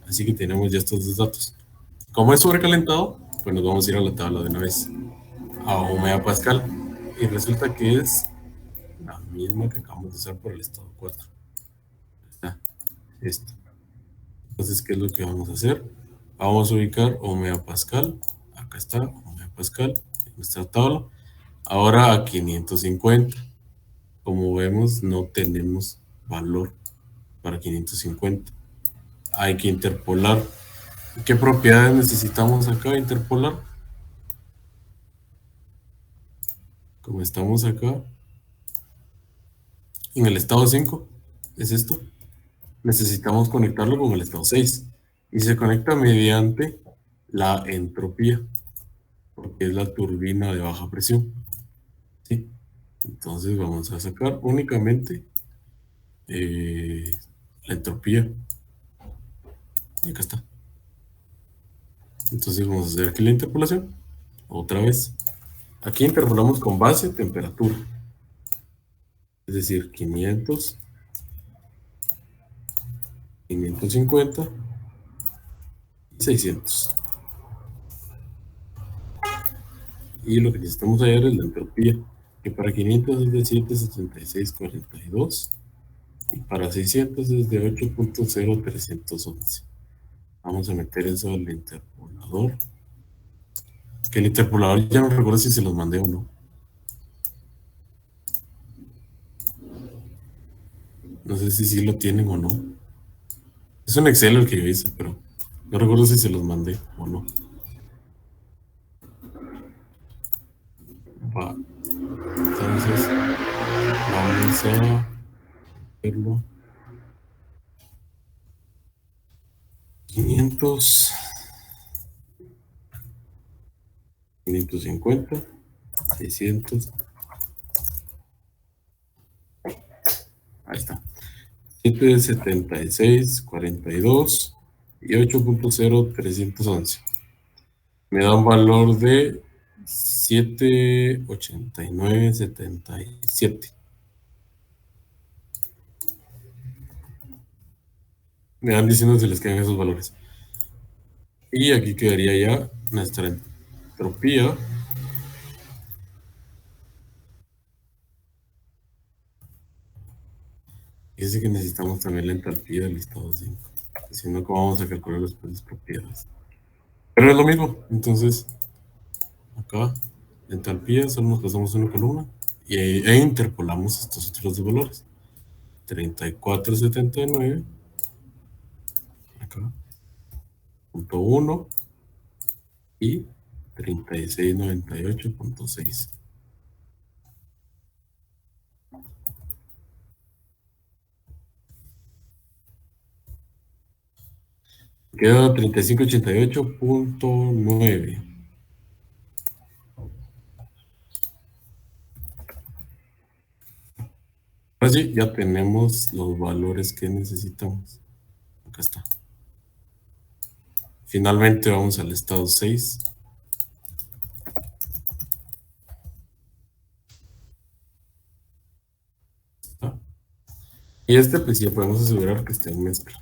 Así que tenemos ya estos dos datos. Como es sobrecalentado, pues nos vamos a ir a la tabla de una vez, a 1 megapascal. Y resulta que es la misma que acabamos de usar por el estado 4. Está esto. Entonces, ¿qué es lo que vamos a hacer? Vamos a ubicar 1 megapascal. Acá está, 1 megapascal en nuestra tabla. Ahora a 550. Como vemos, no tenemos valor para 550. Hay que interpolar. ¿Qué propiedades necesitamos acá interpolar? Como estamos acá en el estado 5, es esto. Necesitamos conectarlo con el estado 6. Y se conecta mediante la entropía, porque es la turbina de baja presión. ¿Sí? Entonces vamos a sacar únicamente la entropía. Y acá está. Entonces vamos a hacer aquí la interpolación. Otra vez. Aquí interpolamos con base temperatura. Es decir, 500, 550 y 600. Y lo que necesitamos hallar es la entropía, que para 500 es de 776,42 y para 600 es de 8,0311. Vamos a meter eso al interpolador. Que el interpolador ya no recuerdo si se los mandé o no. No sé si sí lo tienen o no. Es un Excel el que yo hice, pero no recuerdo si se los mandé o no. Va. Entonces, vamos a verlo. 500, 550, 600. Ahí está. 776,42 y 8,0311. Me da un valor de 789,77. Me van diciendo si les quedan esos valores. Y aquí quedaría ya nuestra entropía. Dice que necesitamos también la entropía del estado 5. Si no, ¿cómo vamos a calcular las propiedades? Pero es lo mismo. Entonces, acá, la entropía, solo nos pasamos una columna e interpolamos estos otros dos valores. 34,79. Acá. Punto 1 y 36,98,6. Queda 35,88,9. Ahora sí, ya tenemos los valores que necesitamos. Acá está. Finalmente vamos al estado 6. Y pues ya podemos asegurar que está en mezcla.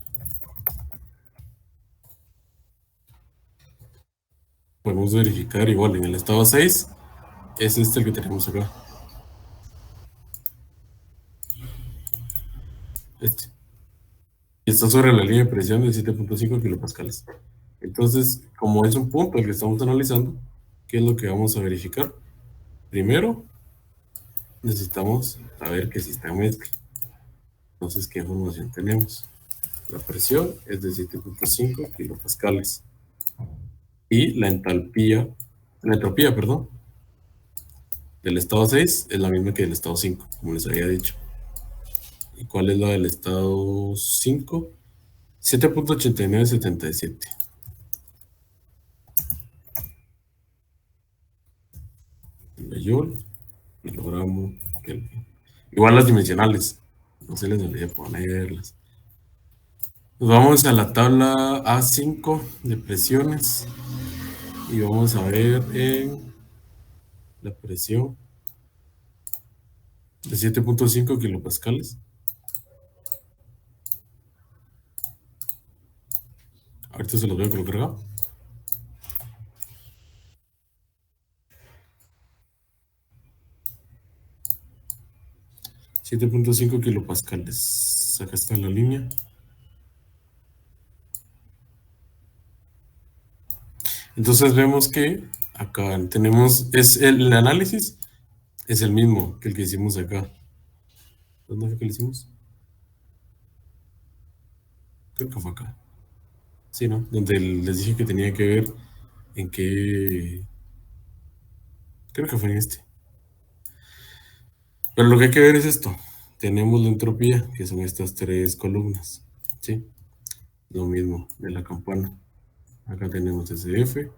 Podemos verificar igual en el estado 6. Es el que tenemos acá. Y está sobre la línea de presión de 7,5 kilopascales. Entonces, como es un punto el que estamos analizando, ¿qué es lo que vamos a verificar? Primero, necesitamos saber que si está en mezcla. Entonces, ¿qué información tenemos? La presión es de 7,5 kilopascales. Y la entropía, perdón, del estado 6 es la misma que del estado 5, como les había dicho. ¿Y cuál es la del estado 5? 7,8977. Joule, kilogramo, Kelvin. Igual las dimensionales. No se les olvide ponerlas. Nos vamos a la tabla A5 de presiones. Y vamos a ver en la presión de 7,5 kilopascales. Ahorita se los voy a colocar acá. 7,5 kilopascales. Acá está la línea. Entonces vemos que acá tenemos, el análisis es el mismo que el que hicimos acá. ¿Dónde fue que lo hicimos? Creo que fue acá. Sí, ¿no? Donde les dije que tenía que ver en qué... Creo que fue en este. Pero lo que hay que ver es esto. Tenemos la entropía, que son estas tres columnas. ¿Sí? Lo mismo de la campana. Acá tenemos SF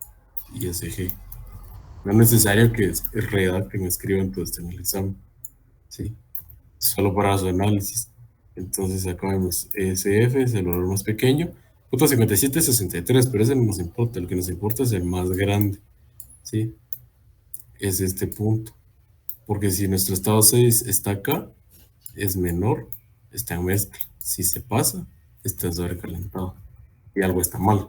y SG. No es necesario que redacten, escriban todo esto en el examen. ¿Sí? Solo para su análisis. Entonces acá vemos SF es el valor más pequeño. Punto 57 es 63, pero ese no nos importa. Lo que nos importa es el más grande. ¿Sí? Es este punto. Porque si nuestro estado 6 está acá, es menor, está en mezcla. Si se pasa, está sobrecalentado. Y algo está mal,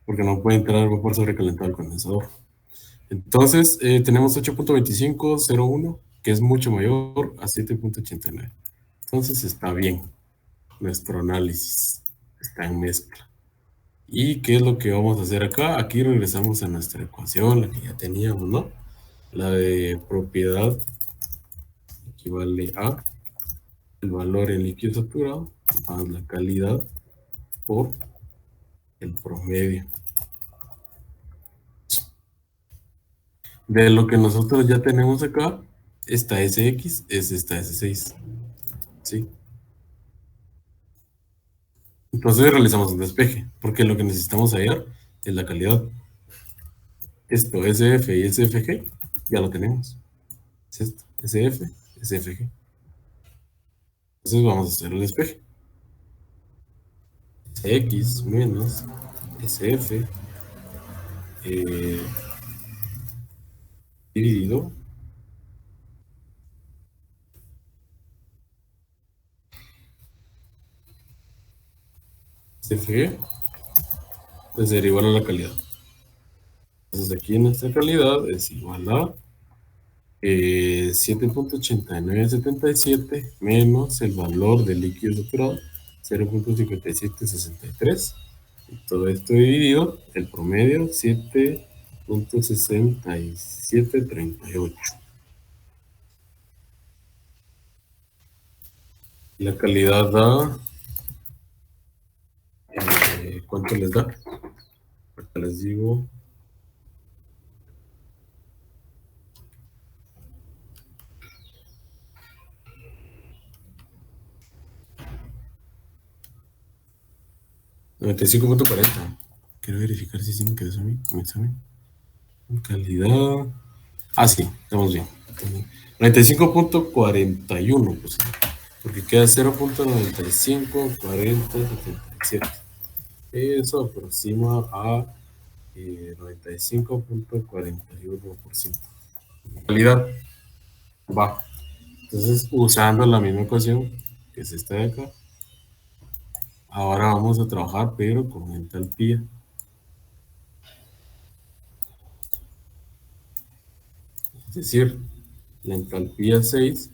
porque no puede entrar vapor sobrecalentado al condensador. Entonces, tenemos 8.2501, que es mucho mayor a 7.89. Entonces, está bien. Nuestro análisis está en mezcla. ¿Y qué es lo que vamos a hacer acá? Aquí regresamos a nuestra ecuación, la que ya teníamos, ¿no? La de propiedad equivale a el valor en líquido saturado más la calidad por el promedio. De lo que nosotros ya tenemos acá, esta SX es esta S6. ¿Sí? Entonces realizamos un despeje, porque lo que necesitamos hallar es la calidad. Esto, SF y SFG, ya lo tenemos. Es esto, SF, SFG. Entonces vamos a hacer el despeje. X menos SF dividido SFG, pues ser igual a la calidad. Entonces aquí nuestra calidad es igual a 7.8977 menos el valor del líquido saturado 0.5763 y todo esto dividido el promedio 7.6738. La calidad da ¿cuánto les da? Acá les digo 95.40. Quiero verificar si sí me quedó eso a mí. ¿Me examen? Calidad. Ah, sí, estamos bien. 95.41, pues, porque queda 0.954077. Eso aproxima a 95.41%. Calidad va. Entonces, usando la misma ecuación, que es esta de acá, ahora vamos a trabajar, pero con entalpía. Es decir, la entalpía 6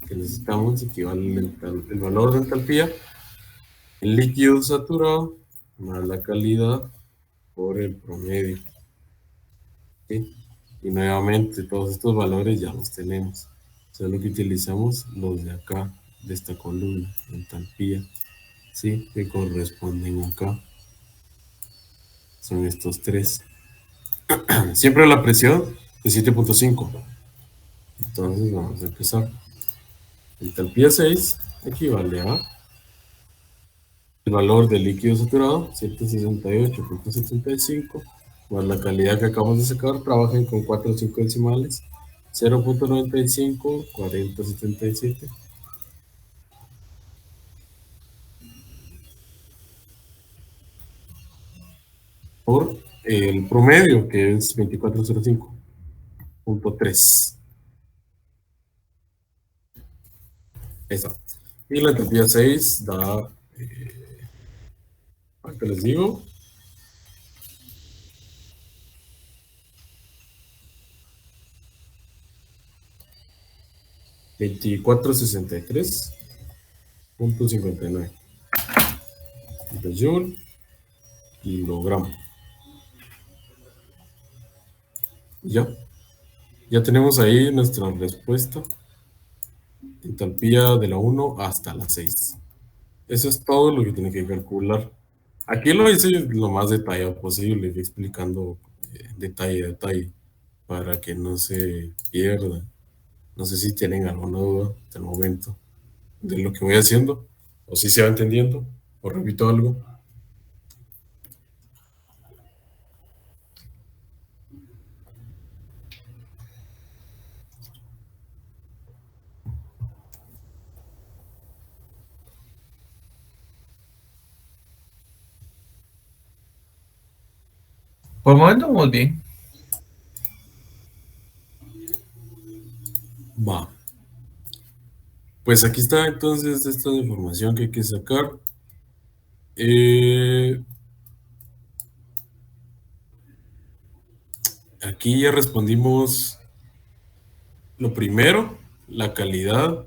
que necesitamos equivale el valor de entalpía, el líquido saturado más la calidad por el promedio. ¿Sí? Y nuevamente todos estos valores ya los tenemos. Solo que utilizamos los de acá, de esta columna, entalpía, ¿sí? Que corresponden acá. Son estos tres. Siempre la presión de 7.5. Entonces vamos a empezar. Entalpía 6 equivale a el valor del líquido saturado, 168.75, más la calidad que acabamos de sacar, trabajen con 4 o 5 decimales, 0.95, 4077. Por el promedio, que es 2405.3. Esa. Y la entropía 6 da, ¿qué les digo? 2463.59 de Joule kilogramo. Ya tenemos ahí nuestra respuesta. entalpía de la 1 hasta la 6. Eso es todo lo que tiene que calcular. Aquí lo hice lo más detallado posible, explicando detalle a detalle para que no se pierda. No sé si tienen alguna duda hasta el momento de lo que voy haciendo, o si se va entendiendo, o repito algo. Por el momento vamos bien. Va. Pues aquí está entonces esta información que hay que sacar. Aquí ya respondimos lo primero, la calidad.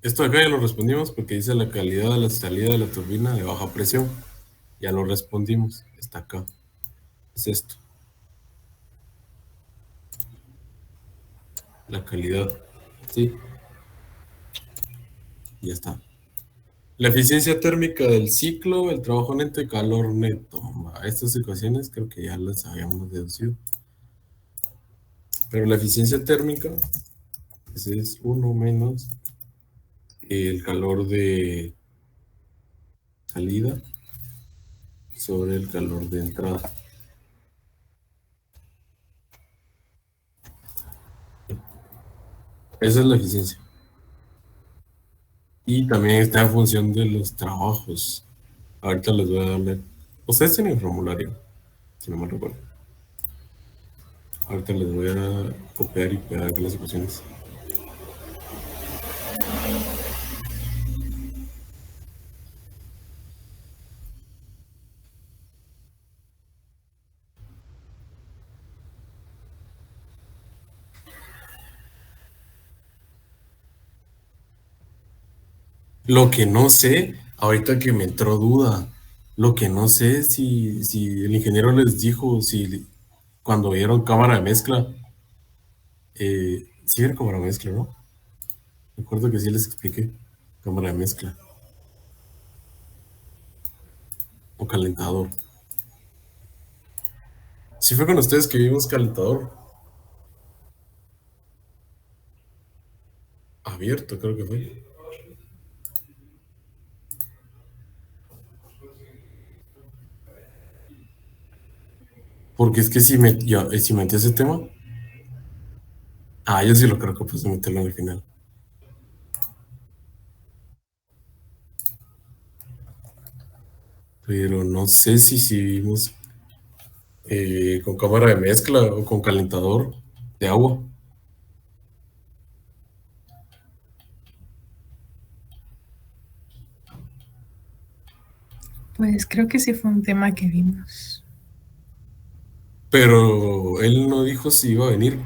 Esto de acá ya lo respondimos porque dice la calidad de la salida de la turbina de baja presión. Ya lo respondimos. Está acá. Es esto. La calidad. Sí. Ya está. La eficiencia térmica del ciclo, el trabajo neto y calor neto. Estas ecuaciones creo que ya las habíamos deducido. Pero la eficiencia térmica ese es 1 menos el calor de salida sobre el calor de entrada. Esa es la eficiencia. Y también está en función de los trabajos. Ahorita les voy a darle. Ustedes tienen el formulario, si no me recuerdo. Ahorita les voy a copiar y pegar las ecuaciones. Lo que no sé, ahorita que me entró duda, lo que no sé es si el ingeniero les dijo, si cuando vieron cámara de mezcla, sí era cámara de mezcla, ¿no? Recuerdo que sí les expliqué, cámara de mezcla o calentador. Sí fue con ustedes que vimos calentador abierto, creo que fue. Porque es que si metí ese tema, yo sí lo creo que puse meterlo en el final. Pero no sé si vimos con cámara de mezcla o con calentador de agua. Pues creo que sí fue un tema que vimos. Pero él no dijo si iba a venir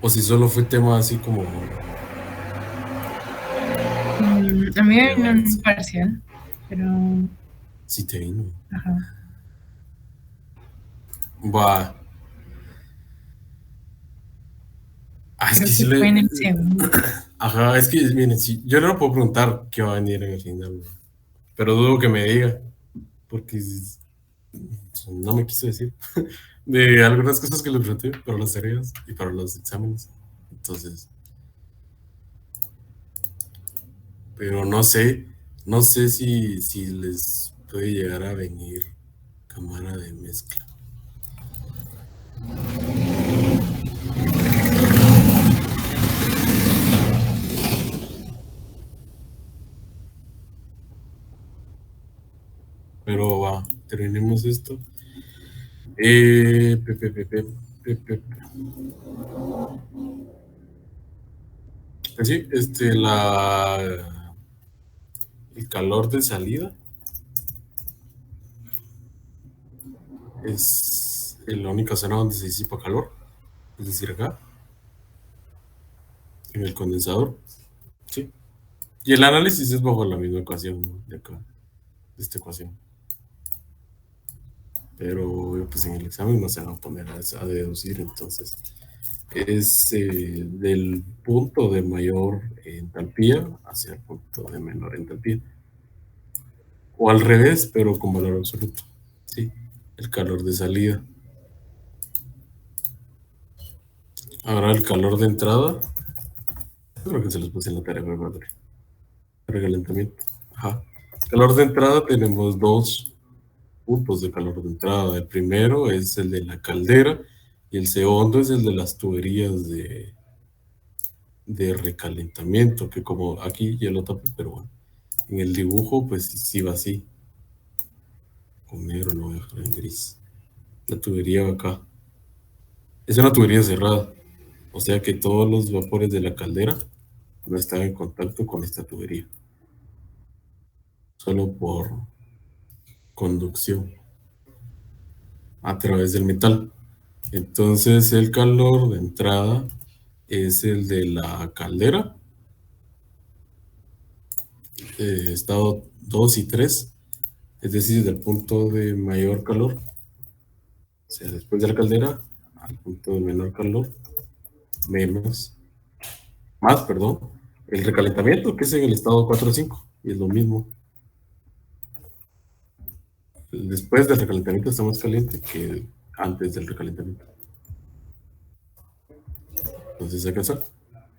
o si solo fue tema así como A mí de vino un avance. parcial, pero Sí te vino. ajá. Va. Es Creo que sí que fue en el segundo. Ajá, es que miren, sí, yo no le puedo preguntar qué va a venir en el final, ¿no? Pero dudo que me diga, porque no me quiso decir de algunas cosas que le pregunté para las tareas y para los exámenes. Entonces, pero no sé si les puede llegar a venir cámara de mezcla. Pero va, terminemos esto. Pe, pe, pe, pe, pe, pe. Pues sí, el calor de salida es la única zona donde se disipa calor, es decir, acá, en el condensador, sí. Y el análisis es bajo la misma ecuación, ¿no? De acá, de esta ecuación. Pero pues en el examen no se van a poner a deducir, entonces es del punto de mayor entalpía hacia el punto de menor entalpía. O al revés, pero con valor absoluto. ¿Sí? El calor de salida. Ahora el calor de entrada. Creo que se los puse en la tarea de madre. Recalentamiento. Ajá. Calor de entrada tenemos dos puntos de calor de entrada. El primero es el de la caldera y el segundo es el de las tuberías de recalentamiento, que como aquí ya lo tapé, pero bueno, en el dibujo pues sí va así. Con negro lo voy a dejar en gris. La tubería va acá. Es una tubería cerrada, o sea que todos los vapores de la caldera no están en contacto con esta tubería, solo por conducción a través del metal. Entonces el calor de entrada es el de la caldera, estado 2 y 3, es decir, del punto de mayor calor, o sea, después de la caldera, al punto de menor calor, más, perdón, el recalentamiento, que es en el estado 4 o 5, y es lo mismo. Después del recalentamiento está más caliente que antes del recalentamiento. Entonces acá está.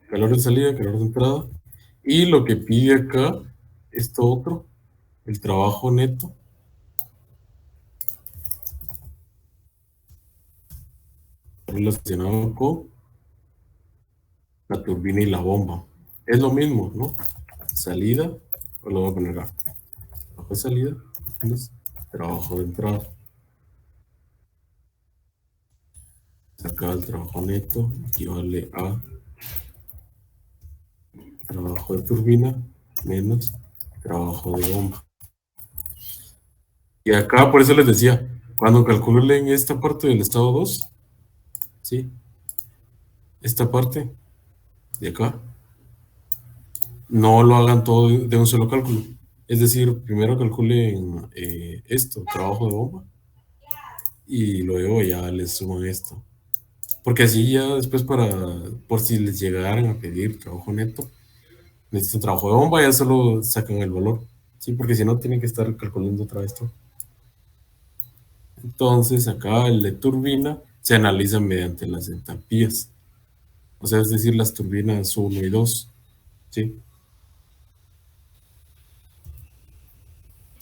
Calor de salida, calor de entrada. Y lo que pide acá, esto otro, el trabajo neto. Relacionado con la turbina y la bomba. Es lo mismo, ¿no? Salida, o lo voy a poner acá. Trabajo de salida, menos trabajo de entrada. Acá el trabajo neto equivale a trabajo de turbina menos trabajo de bomba. Y acá por eso les decía, cuando calculen esta parte del estado 2, ¿sí? Esta parte de acá, no lo hagan todo de un solo cálculo. Es decir, primero calculen esto, trabajo de bomba, y luego ya les suman esto. Porque así ya después por si les llegaran a pedir trabajo neto, necesitan trabajo de bomba, ya solo sacan el valor. Sí, porque si no tienen que estar calculando otra vez todo. Entonces acá el de turbina se analiza mediante las entalpías. O sea, es decir, las turbinas 1 y 2. ¿Sí?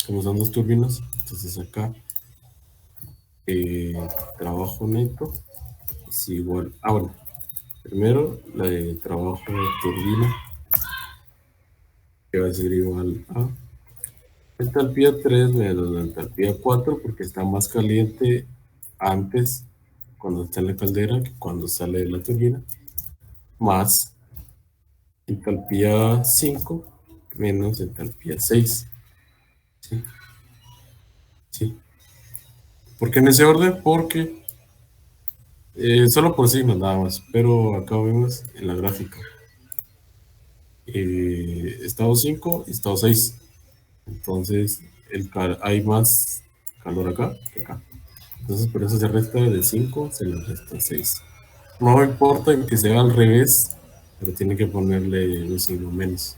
Como son dos turbinas, entonces acá trabajo neto es igual. Ah, bueno. Primero, la de trabajo de turbina, que va a ser igual a entalpía 3 menos la entalpía 4, porque está más caliente antes cuando está en la caldera que cuando sale de la turbina, más entalpía 5 menos entalpía 6. ¿Sí? ¿Sí? ¿Por qué en ese orden? Porque solo por signos nada más, pero acá vemos en la gráfica. Estado 5 y estado 6. Entonces hay más calor acá que acá. Entonces por eso se resta de 5, se le resta 6. No importa en que sea al revés, pero tiene que ponerle un signo menos.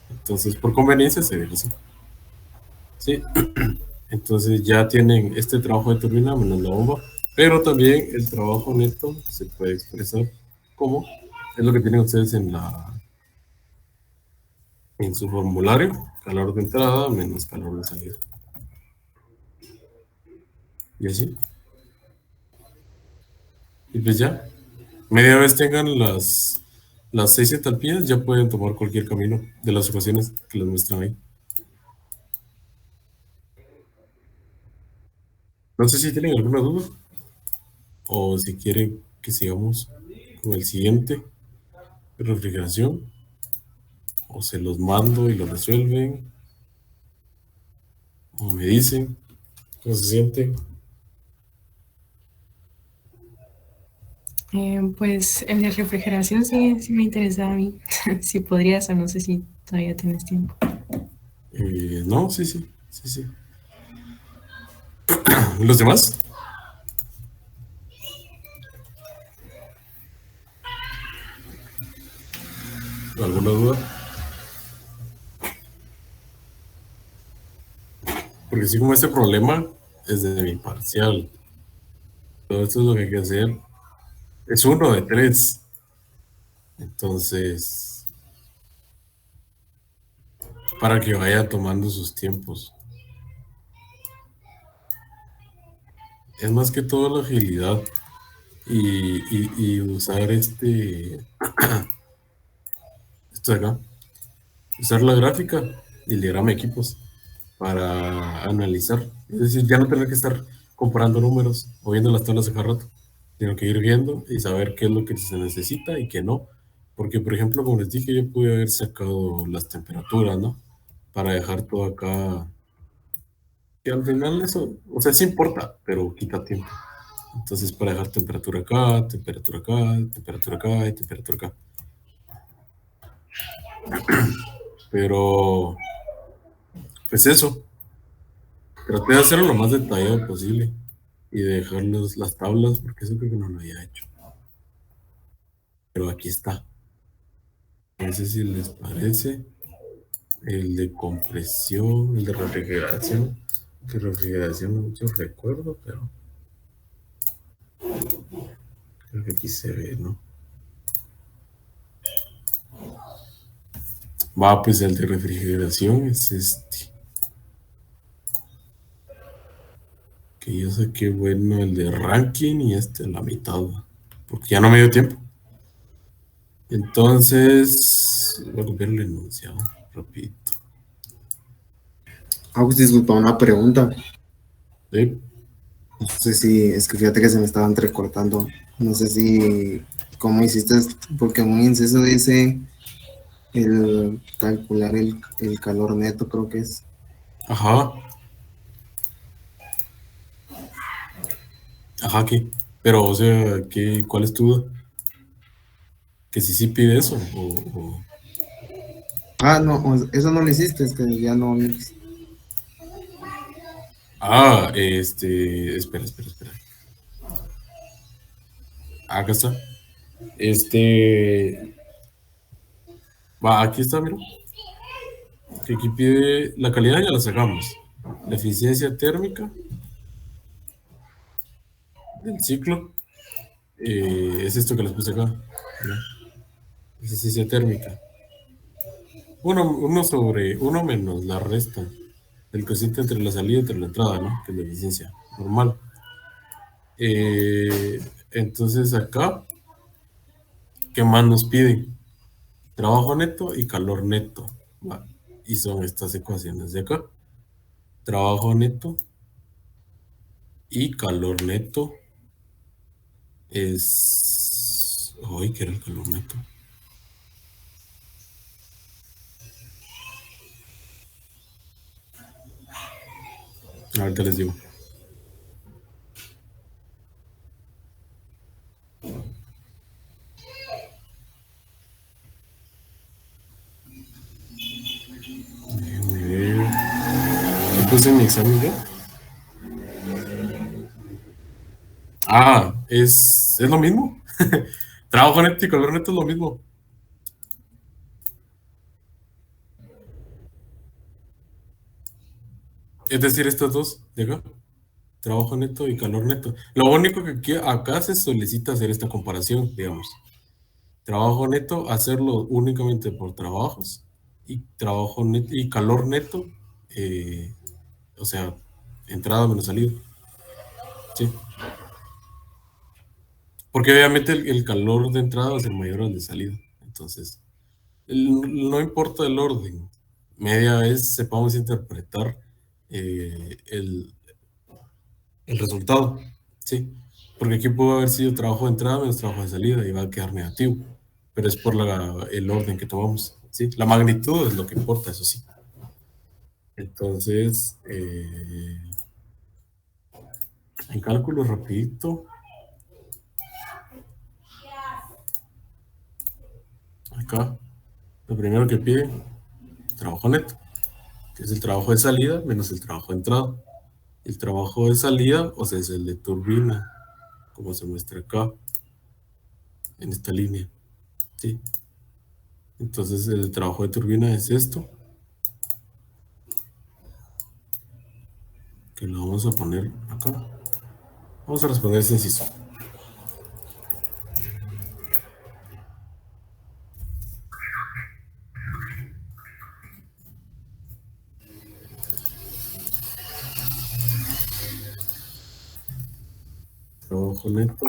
Entonces por conveniencia se deja así. ¿Sí? Entonces ya tienen este trabajo de turbina menos la bomba, pero también el trabajo neto se puede expresar como es lo que tienen ustedes en su formulario: calor de entrada menos calor de salida. Y así. Y pues ya, media vez tengan las 6 entalpías, ya pueden tomar cualquier camino de las ecuaciones que les muestran ahí. No sé si tienen alguna duda o si quieren que sigamos con el siguiente, refrigeración, o se los mando y lo resuelven, o me dicen cómo se sienten. Pues el de refrigeración sí me interesa a mí. Si podrías, o no sé si todavía tienes tiempo. No, sí. ¿Los demás? ¿Alguna duda? Porque sí, como este problema es de mi parcial. Todo esto es lo que hay que hacer. Es 1 de 3. Entonces, para que vaya tomando sus tiempos. Es más que todo la agilidad y usar esto de acá. Usar la gráfica y el diagrama de equipos para analizar. Es decir, ya no tener que estar comparando números o viendo las tablas a cada rato, sino que ir viendo y saber qué es lo que se necesita y qué no. Porque, por ejemplo, como les dije, yo pude haber sacado las temperaturas, ¿no? Para dejar todo acá. Y al final eso, o sea, sí importa, pero quita tiempo. Entonces, para dejar temperatura acá, temperatura acá, temperatura acá y temperatura acá. Pero, pues eso, traté de hacerlo lo más detallado posible y de dejar las tablas, porque eso creo que no lo había hecho. Pero aquí está. No sé si les parece. El de compresión, el de refrigeración. De refrigeración no mucho recuerdo, pero creo que aquí se ve, ¿no? Va, pues el de refrigeración es este. Que yo saqué bueno el de ranking y este a la mitad, ¿va? Porque ya no me dio tiempo. Entonces, voy a copiar el enunciado, rapidito. Agus, disculpa, una pregunta. ¿Sí? No sé si, es que fíjate que se me estaba entrecortando. No sé si, ¿cómo hiciste? Porque muy inciso dice el calcular el calor neto, creo que es. Ajá. Ajá, ¿qué? Pero, o sea, ¿cuál es tu duda? ¿Que si sí pide eso? Ah, no, eso no lo hiciste, es que ya no. Ah, espera. Acá está. Va, aquí está, mira. Que aquí pide la calidad, ya la sacamos. La eficiencia térmica del ciclo es esto que les puse acá. ¿No? Eficiencia térmica. Uno menos la resta del cociente entre la salida y entre la entrada, ¿no? Que es la eficiencia normal. Entonces acá, ¿qué más nos piden? Trabajo neto y calor neto. ¿Va? Y son estas ecuaciones de acá. Trabajo neto y calor neto es... Ay, ¿qué era el calor neto? Ahorita les digo. Déjenme ver. ¿Qué puse en mi examen ya? Ah, es lo mismo. Trabajo neto y calor neto es lo mismo. Es decir, estos dos de acá. Trabajo neto y calor neto. Lo único que acá se solicita hacer esta comparación, digamos. Trabajo neto, hacerlo únicamente por trabajos y trabajo neto y calor neto, eh, o sea, entrada menos salida. Sí. Porque obviamente el calor de entrada va a ser mayor al de salida. Entonces, no importa el orden, media vez sepamos interpretar el resultado. Sí. Porque aquí pudo haber sido trabajo de entrada menos trabajo de salida y va a quedar negativo. Pero es por el orden que tomamos. ¿Sí? La magnitud es lo que importa, eso sí. Entonces, en cálculo rapidito, acá, lo primero que pide, trabajo neto, que es el trabajo de salida menos el trabajo de entrada. El trabajo de salida, o sea, es el de turbina, como se muestra acá, en esta línea. ¿Sí? Entonces el trabajo de turbina es esto, que lo vamos a poner acá. Vamos a responder ese inciso. Trabajo neto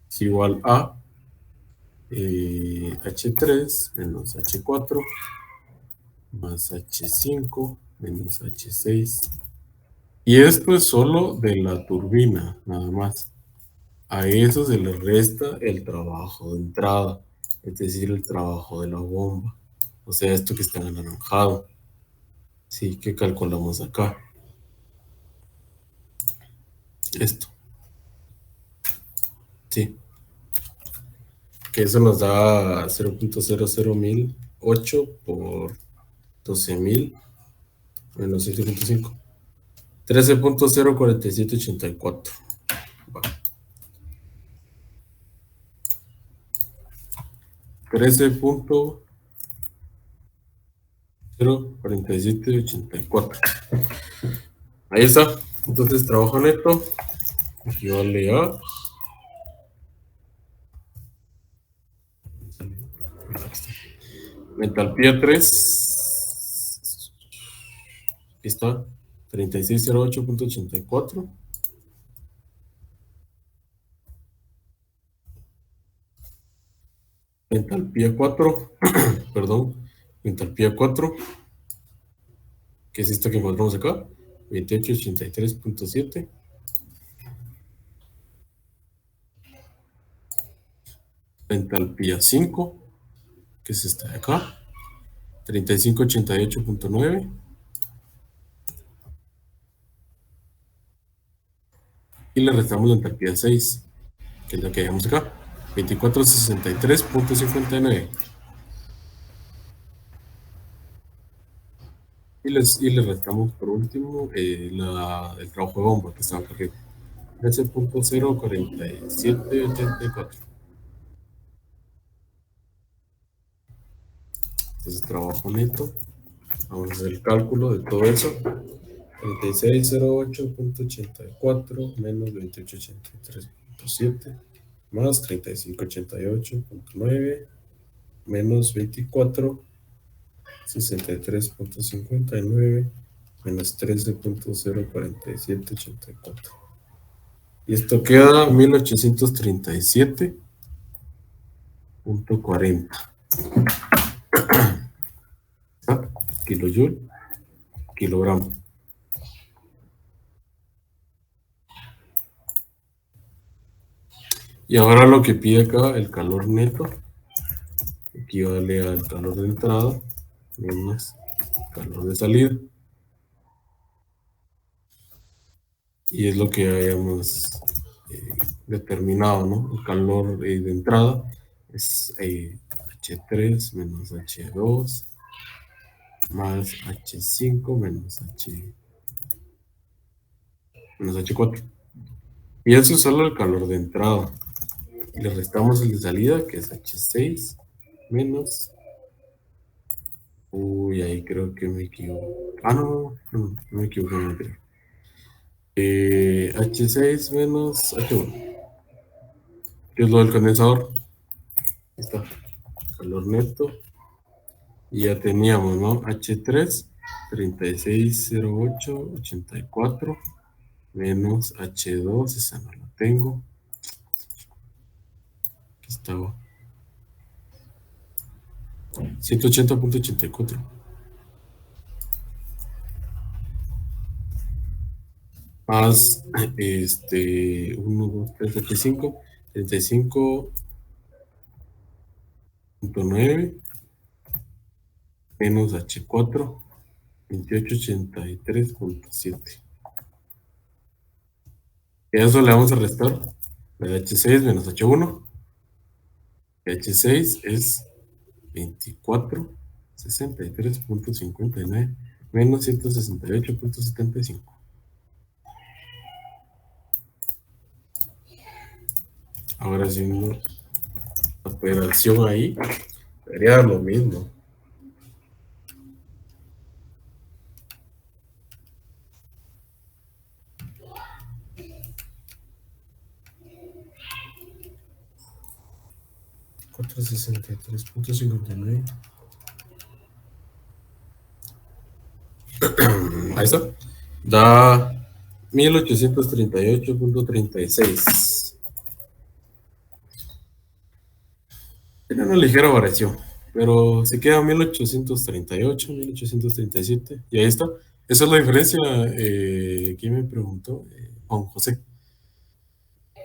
es igual a H3 menos H4 más H5 menos H6. Y esto es solo de la turbina, nada más. A eso se le resta el trabajo de entrada, es decir, el trabajo de la bomba. O sea, esto que está en anaranjado. Sí, que calculamos acá. Esto. Sí. Que eso nos da 0.00008 por 12.000 menos 7.5. 13.04784. Va. 13.04784. Ahí está. Entonces, trabajo neto equivale a entalpía 3. Aquí está. 3608.84. Entalpía 4. Perdón. Entalpía 4. Que es esta que encontramos acá. 2883.7. Entalpía 5. Que es esta de acá. 3588.9. Y le restamos la entalpía 6, que es la que veamos acá. 2463.59. Y le restamos por último el trabajo de bomba que estaba acá arriba. 13.04784. Entonces trabajo neto. Vamos a hacer el cálculo de todo eso. 3608.84 menos 2883.7 más 3588.9 menos 24.63.59 menos 13.04784. Y esto queda 1837.40 kilojoule kilogramo. Y ahora lo que pide acá, el calor neto, equivale al calor de entrada menos calor de salida. Y es lo que hayamos determinado, ¿no? El calor de entrada es H3 menos H2 más H5 menos H4. Y eso es solo el calor de entrada. Y le restamos el de salida, que es H6 menos... Uy, ahí creo que me equivoco. Ah, no me equivoqué. No me equivoqué. H6 menos H1, que es lo del condensador. Ahí está, calor neto. Y ya teníamos, ¿no? H3, 3608.84 menos H2, esa no la tengo. Aquí estaba. 180.84. Más 1, 2, 3, 35, 35.9 menos H4, 2883.7. Y a eso le vamos a restar el H6 menos H1. H6 es 2463.59 menos 168.75. Ahora haciendo la operación ahí, Debería dar lo mismo. $463.59. Ahí está. Da 1838.36. Tiene una ligera variación, pero se queda 1838, 1837. Y ahí está. Esa es la diferencia. ¿Quién me preguntó? Juan José.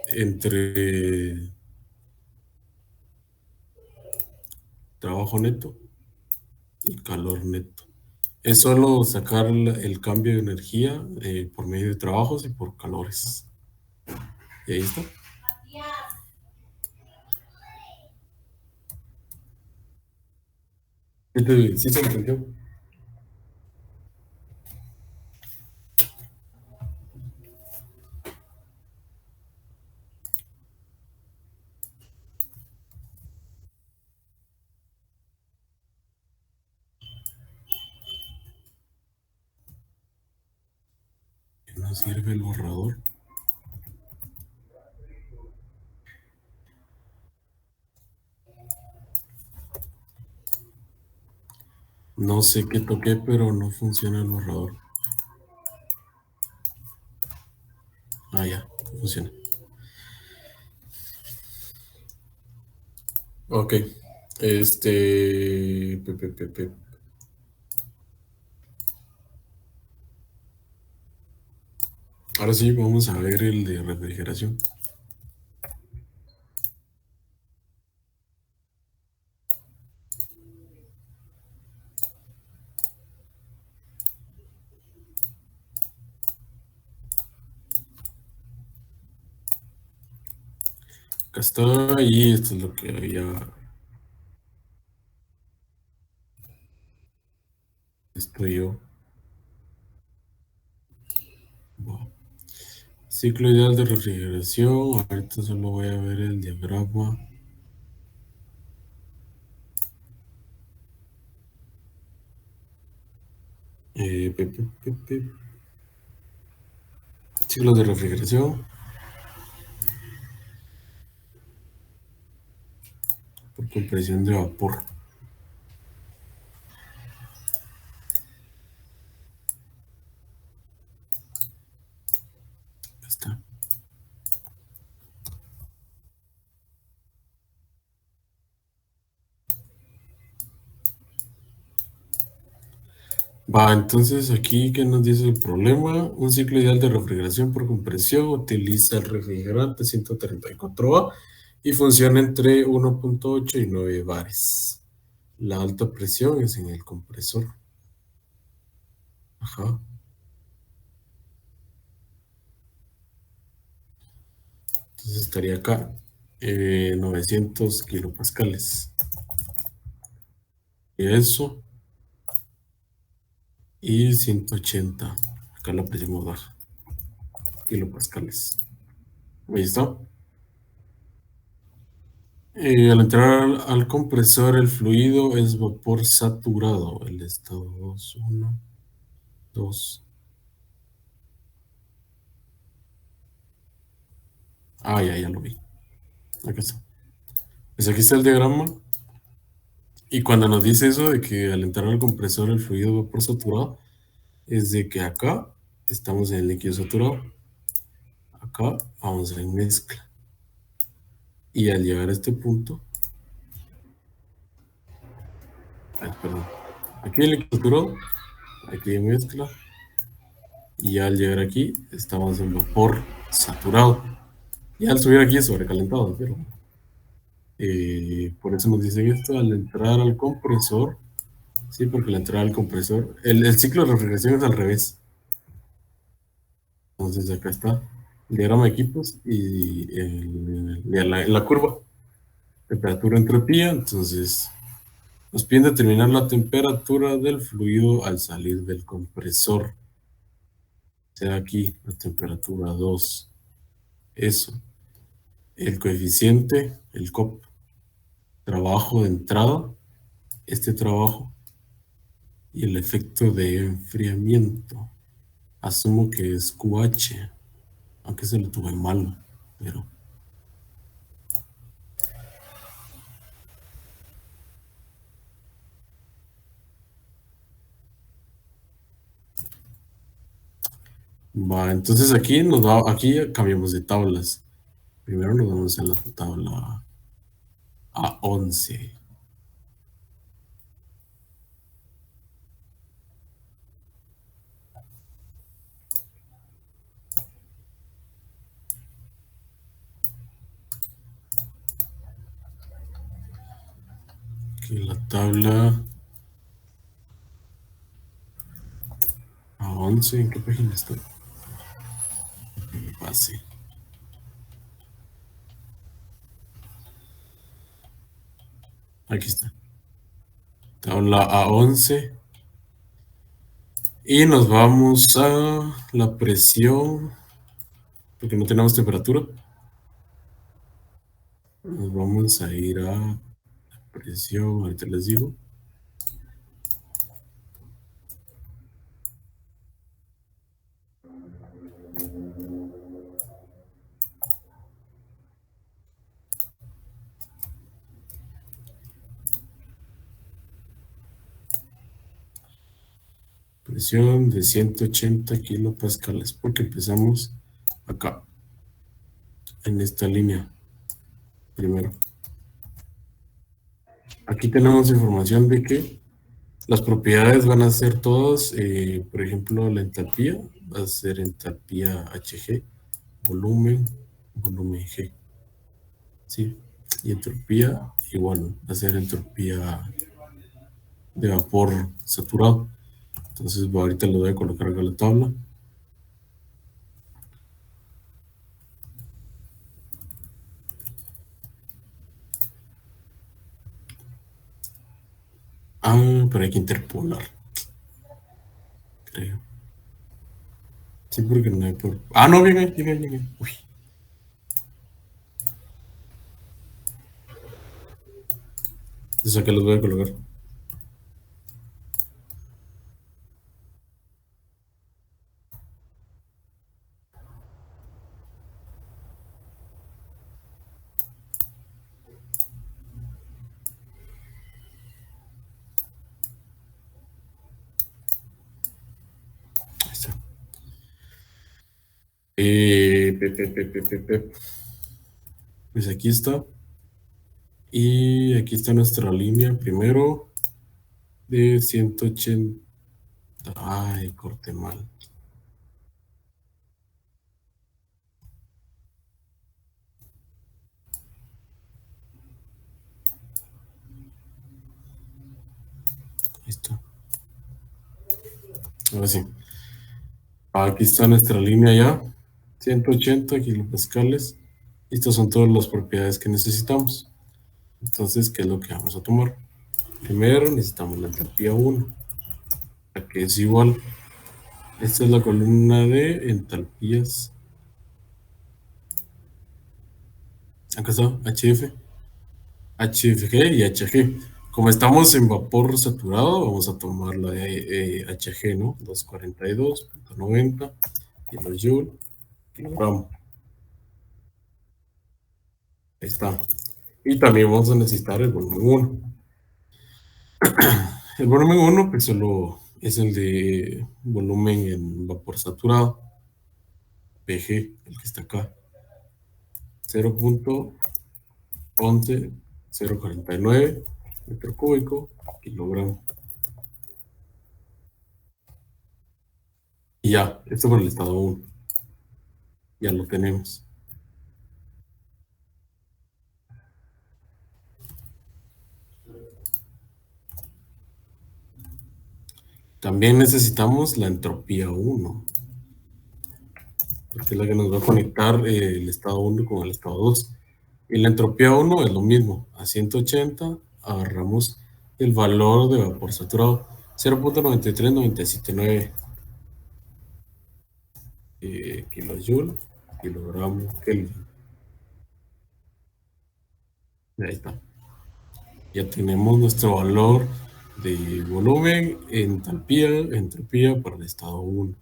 Entre trabajo neto y calor neto. Es solo sacar el cambio de energía por medio de trabajos y por calores. Y ahí está. ¿Sí se entendió? ¿Que no sirve el borrador? No sé qué toqué, pero no funciona el borrador. Ah, ya, funciona. Ok. Ahora sí, vamos a ver el de refrigeración. Acá está, y esto es lo que había. Estoy yo. Wow. Ciclo ideal de refrigeración. Ahorita solo voy a ver el diagrama. Eh, pe, pe, pe, pe. Ciclos de refrigeración por compresión de vapor. Ya está. Va, entonces aquí, ¿qué nos dice el problema? Un ciclo ideal de refrigeración por compresión utiliza el refrigerante 134A y funciona entre 1.8 y 9 bares. La alta presión es en el compresor. Ajá. Entonces estaría acá, 900 kilopascales. Y eso, y 180. Acá la presión más baja, kilopascales. Ahí está. Al entrar al compresor, el fluido es vapor saturado. El estado 2, 1, 2. Ah, ya lo vi. Acá está. Pues aquí está el diagrama. Y cuando nos dice eso de que al entrar al compresor el fluido es vapor saturado, es de que acá estamos en el líquido saturado. Acá vamos en mezcla. Y al llegar a este punto, perdón, aquí el líquido saturado, aquí en mezcla. Y al llegar aquí, estamos en vapor saturado. Y al subir aquí es sobrecalentado, pero por eso nos dicen esto, al entrar al compresor, sí, porque al entrar al compresor, el ciclo de refrigeración es al revés. Entonces acá está el diagrama de equipos y la curva, temperatura entropía, entonces nos piden determinar la temperatura del fluido al salir del compresor. O sea, aquí la temperatura 2, eso. El coeficiente, el COP, trabajo de entrada, este trabajo y el efecto de enfriamiento. Asumo que es QH, aunque se lo tuve mal, pero... Va, entonces aquí cambiamos de tablas. Primero nos vamos a la tabla A11. Aquí la tabla A11, ¿en qué página está? Base. Aquí está. Tabla A11. Y nos vamos a la presión, porque no tenemos temperatura. Nos vamos a ir a presión, ahorita les digo. Presión de 180 kilopascales, porque empezamos acá, en esta línea, primero. Aquí tenemos información de que las propiedades van a ser todas, por ejemplo, la entalpía va a ser entalpía Hg, volumen, volumen G, ¿sí? Y entropía igual, va a ser entropía de vapor saturado. Entonces ahorita le voy a colocar acá la tabla. Ah, pero hay que interpolar, creo. Sí, porque no hay por... Ah, no, bien. Uy. Entonces acá los voy a colocar. Ahí está. Pues aquí está. Y aquí está nuestra línea primero de 180. Ay, corté mal. Ahí está. Ahora sí. Aquí está nuestra línea ya. 180 kilopascales. Y estas son todas las propiedades que necesitamos. Entonces, ¿qué es lo que vamos a tomar? Primero necesitamos la entropía 1, que es igual. Esta es la columna de entalpías. Acá está, HF, HFG y HG. Como estamos en vapor saturado, vamos a tomar la de HG, ¿no? 242.90 kilojoule kilogramo. Ahí está. Y también vamos a necesitar el volumen 1. El volumen 1 pues solo es el de volumen en vapor saturado. PG, el que está acá. 0.11049 metro cúbico kilogramo. Y ya, esto por el estado 1. Ya lo tenemos. También necesitamos la entropía 1, porque es la que nos va a conectar el estado 1 con el estado 2. Y la entropía 1 es lo mismo. A 180 agarramos el valor de vapor saturado. 0.93979 kilojoule, kilogramo Kelvin. Ahí está. Ya tenemos nuestro valor de volumen, entropía para el estado 1.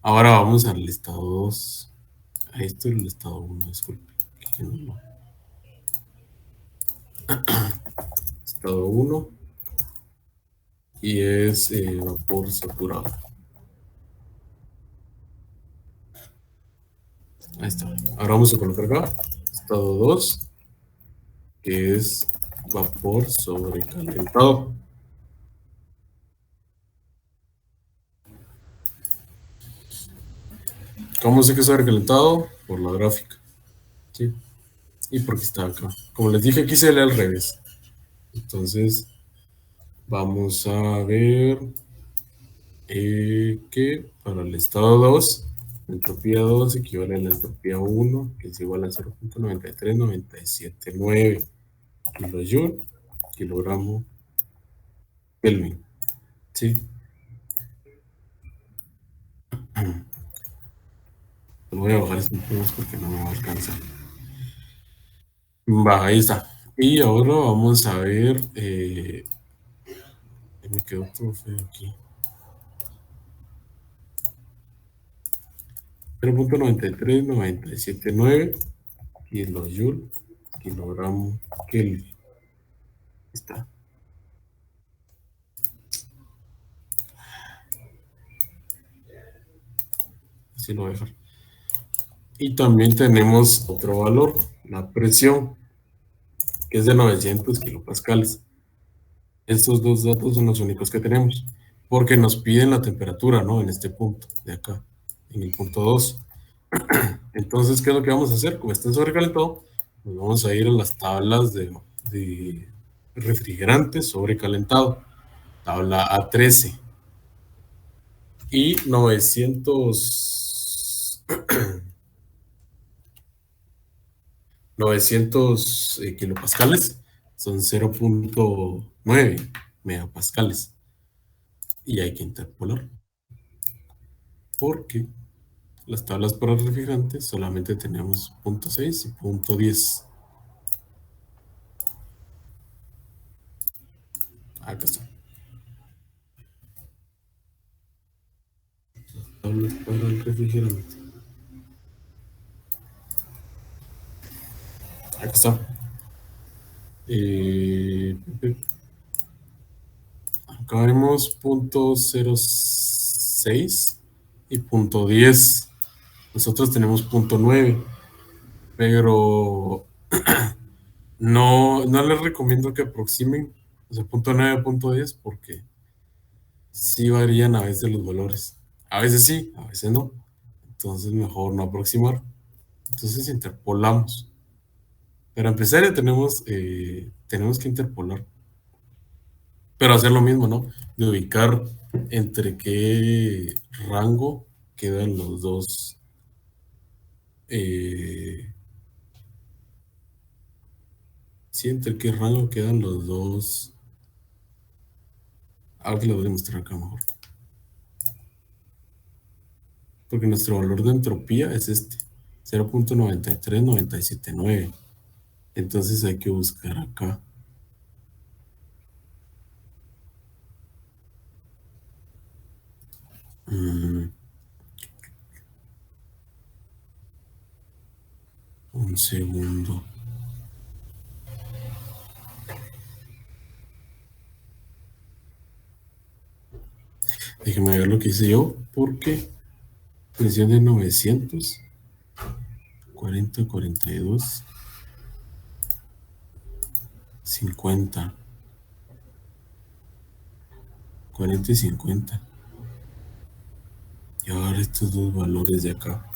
Ahora vamos al estado 2. Ahí está el estado 1, disculpe. Estado 1 y es vapor saturado. Ahí está. Ahora vamos a colocar acá estado 2, que es vapor sobrecalentado. ¿Cómo sé que es sobrecalentado? Por la gráfica. ¿Sí? Y porque está acá. Como les dije, aquí se lee al revés. Entonces, vamos a ver que para el estado 2, la entropía 2 equivale a la entropía 1, que es igual a 0.93979 kilojoule, kilogramo Kelvin. ¿Sí? Lo voy a bajar este punto porque no me va a alcanzar. Va, ahí está. Y ahora vamos a ver. Me quedó todo feo aquí. 0.93979 kilojoule, kilogramo Kelvin. Ahí está. Así lo voy a dejar. Y también tenemos otro valor, la presión, que es de 900 kilopascales. Estos dos datos son los únicos que tenemos, porque nos piden la temperatura, ¿no? En este punto de acá, en el punto 2. Entonces, ¿qué es lo que vamos a hacer? Como está sobrecalentado, nos vamos a ir a las tablas de refrigerante sobrecalentado, tabla A13. Y 900 kilopascales son 0.9 megapascales. Y hay que interpolar, porque las tablas para refrigerantes solamente tenemos 0.6 y 0.10. Acá está. Tablas para el refrigerante. Acá está. Acá vemos 0.06 y 0.10. Nosotros tenemos 0.9, pero no les recomiendo que aproximen, o sea, 0.9, 0.10, porque sí varían a veces los valores. A veces sí, a veces no. Entonces mejor no aproximar. Entonces interpolamos. Para empezar ya tenemos que interpolar. Pero hacer lo mismo, ¿no? De ubicar entre qué rango quedan los dos. Sí, entre qué rango quedan los dos. Ahora te lo voy a mostrar acá mejor. Porque nuestro valor de entropía es este, 0.93979. Entonces hay que buscar acá. Un segundo. Déjeme ver lo que hice yo, porque presión de 900, 40, 42, 50, 40 y 50. Y ahora estos dos valores de acá.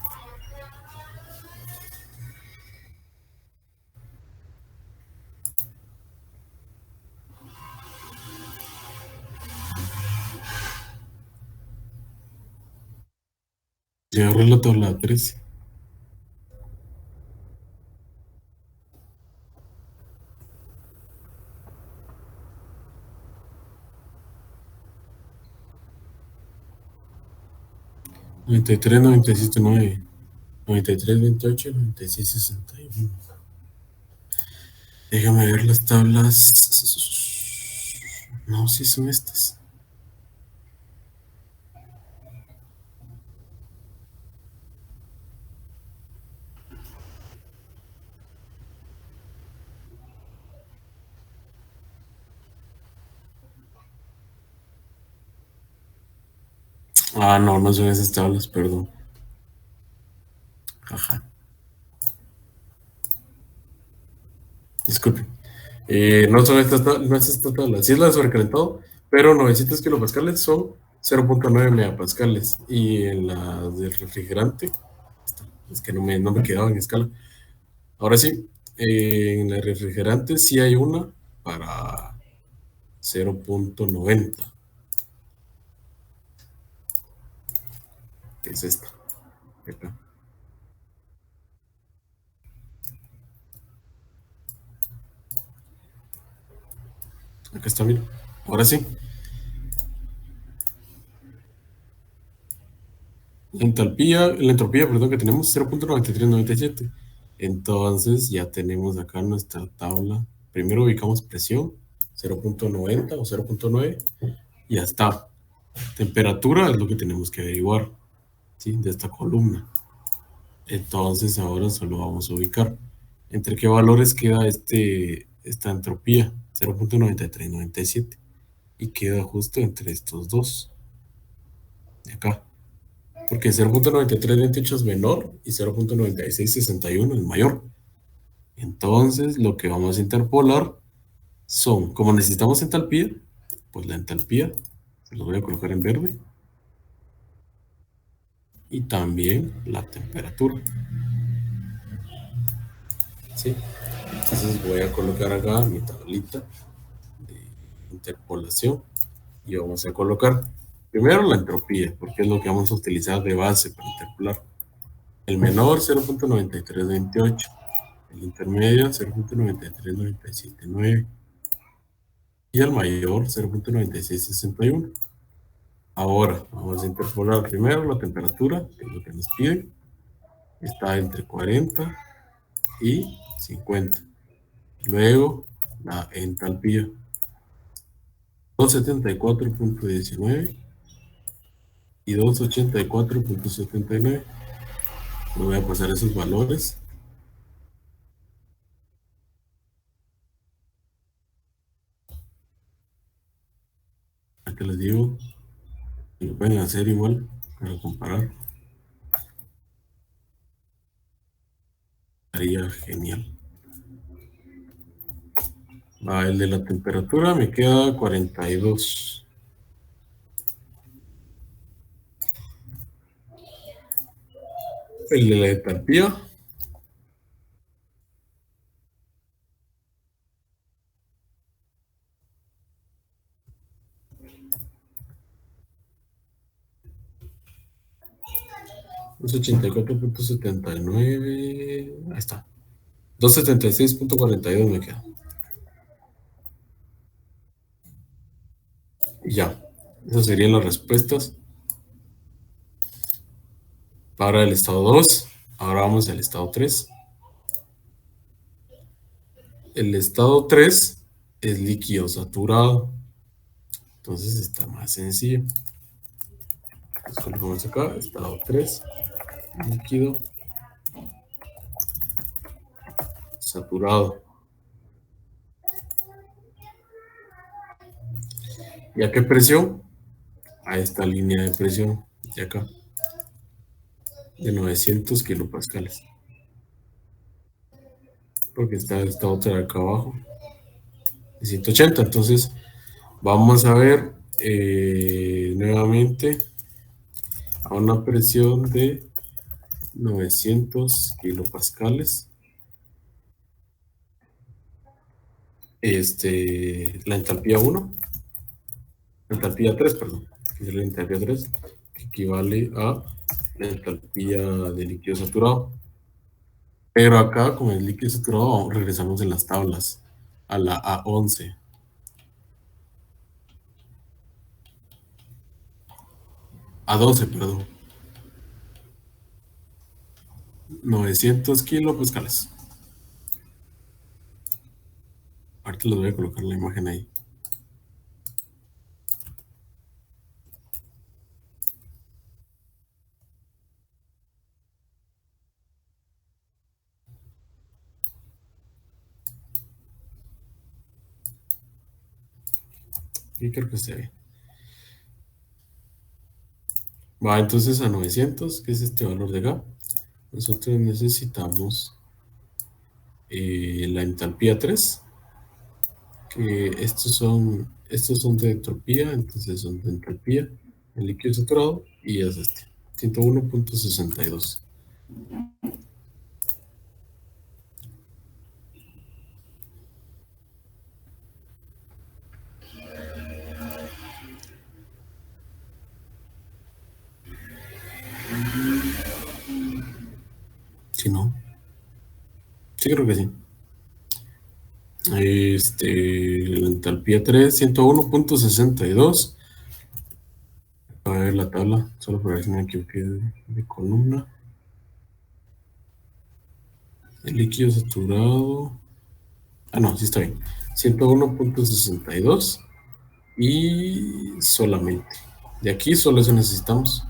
Y ahora la tabla 13. Noventa y tres, 97, 9, 93, 28, 96, 61. Déjame ver las tablas. No, sí son estas. Ah, no, no son esas tablas, perdón. Ajá. Disculpe. No son no es esta tabla. Sí es la de sobrecalentado, pero 900 kilopascales son 0.9 megapascales. Y en la del refrigerante, es que no me quedaba en escala. Ahora sí, en la refrigerante sí hay una para 0.90, que es esta. Acá. Acá está, mira. Ahora sí. La entropía, perdón, que tenemos 0.9397. Entonces ya tenemos acá nuestra tabla. Primero ubicamos presión, 0.90 o 0.9, y ya está. Temperatura es lo que tenemos que averiguar, ¿sí? De esta columna. Entonces ahora solo vamos a ubicar entre qué valores queda esta entropía, 0.9397, y queda justo entre estos dos de acá. Porque 0.9328 es menor y 0.9661 es mayor. Entonces, lo que vamos a interpolar son, como necesitamos entalpía, pues la entalpía, se los voy a colocar en verde, y también la temperatura. ¿Sí? Entonces voy a colocar acá mi tablita de interpolación y vamos a colocar primero la entropía, porque es lo que vamos a utilizar de base para interpolar. El menor 0.9328. El intermedio 0.93979 y el mayor 0.9661. Ahora vamos a interpolar primero la temperatura, que es lo que nos piden. Está entre 40 y 50. Luego la entalpía 274.19 y 284.79. Le voy a pasar esos valores. Aquí les digo, y lo pueden hacer igual para comparar. Estaría genial. El de la temperatura me queda 42. El de la entalpía es 84.79. Ahí está. 276.42 me queda. Y ya. Esas serían las respuestas para el estado 2. Ahora vamos al estado 3. El estado 3 es líquido saturado. Entonces está más sencillo. Entonces colocamos acá, estado 3, líquido saturado. ¿Y a qué presión? A esta línea de presión de acá, de 900 kilopascales. Porque está esta otra de acá abajo, de 180. Entonces, vamos a ver nuevamente a una presión de 900 kilopascales. La entalpía 1, la entalpía 3, perdón, que es la entalpía 3, que equivale a la entalpía de líquido saturado. Pero acá, con el líquido saturado, regresamos en las tablas a la A11. A12, perdón. 900 kilopascales. Ahorita les voy a colocar la imagen ahí. Y creo que se ve. Va, entonces a 900, que es este valor de acá, nosotros necesitamos la entalpía 3, que estos son de entropía, entonces son de entropía, el líquido saturado, y es este, 101.62. Si no, sí creo que sí. La entalpía 3, 101.62. A ver la tabla, solo para ver si me equivoqué de columna. El líquido saturado. Ah, no, sí está bien. 101.62. Y solamente. De aquí solo eso necesitamos.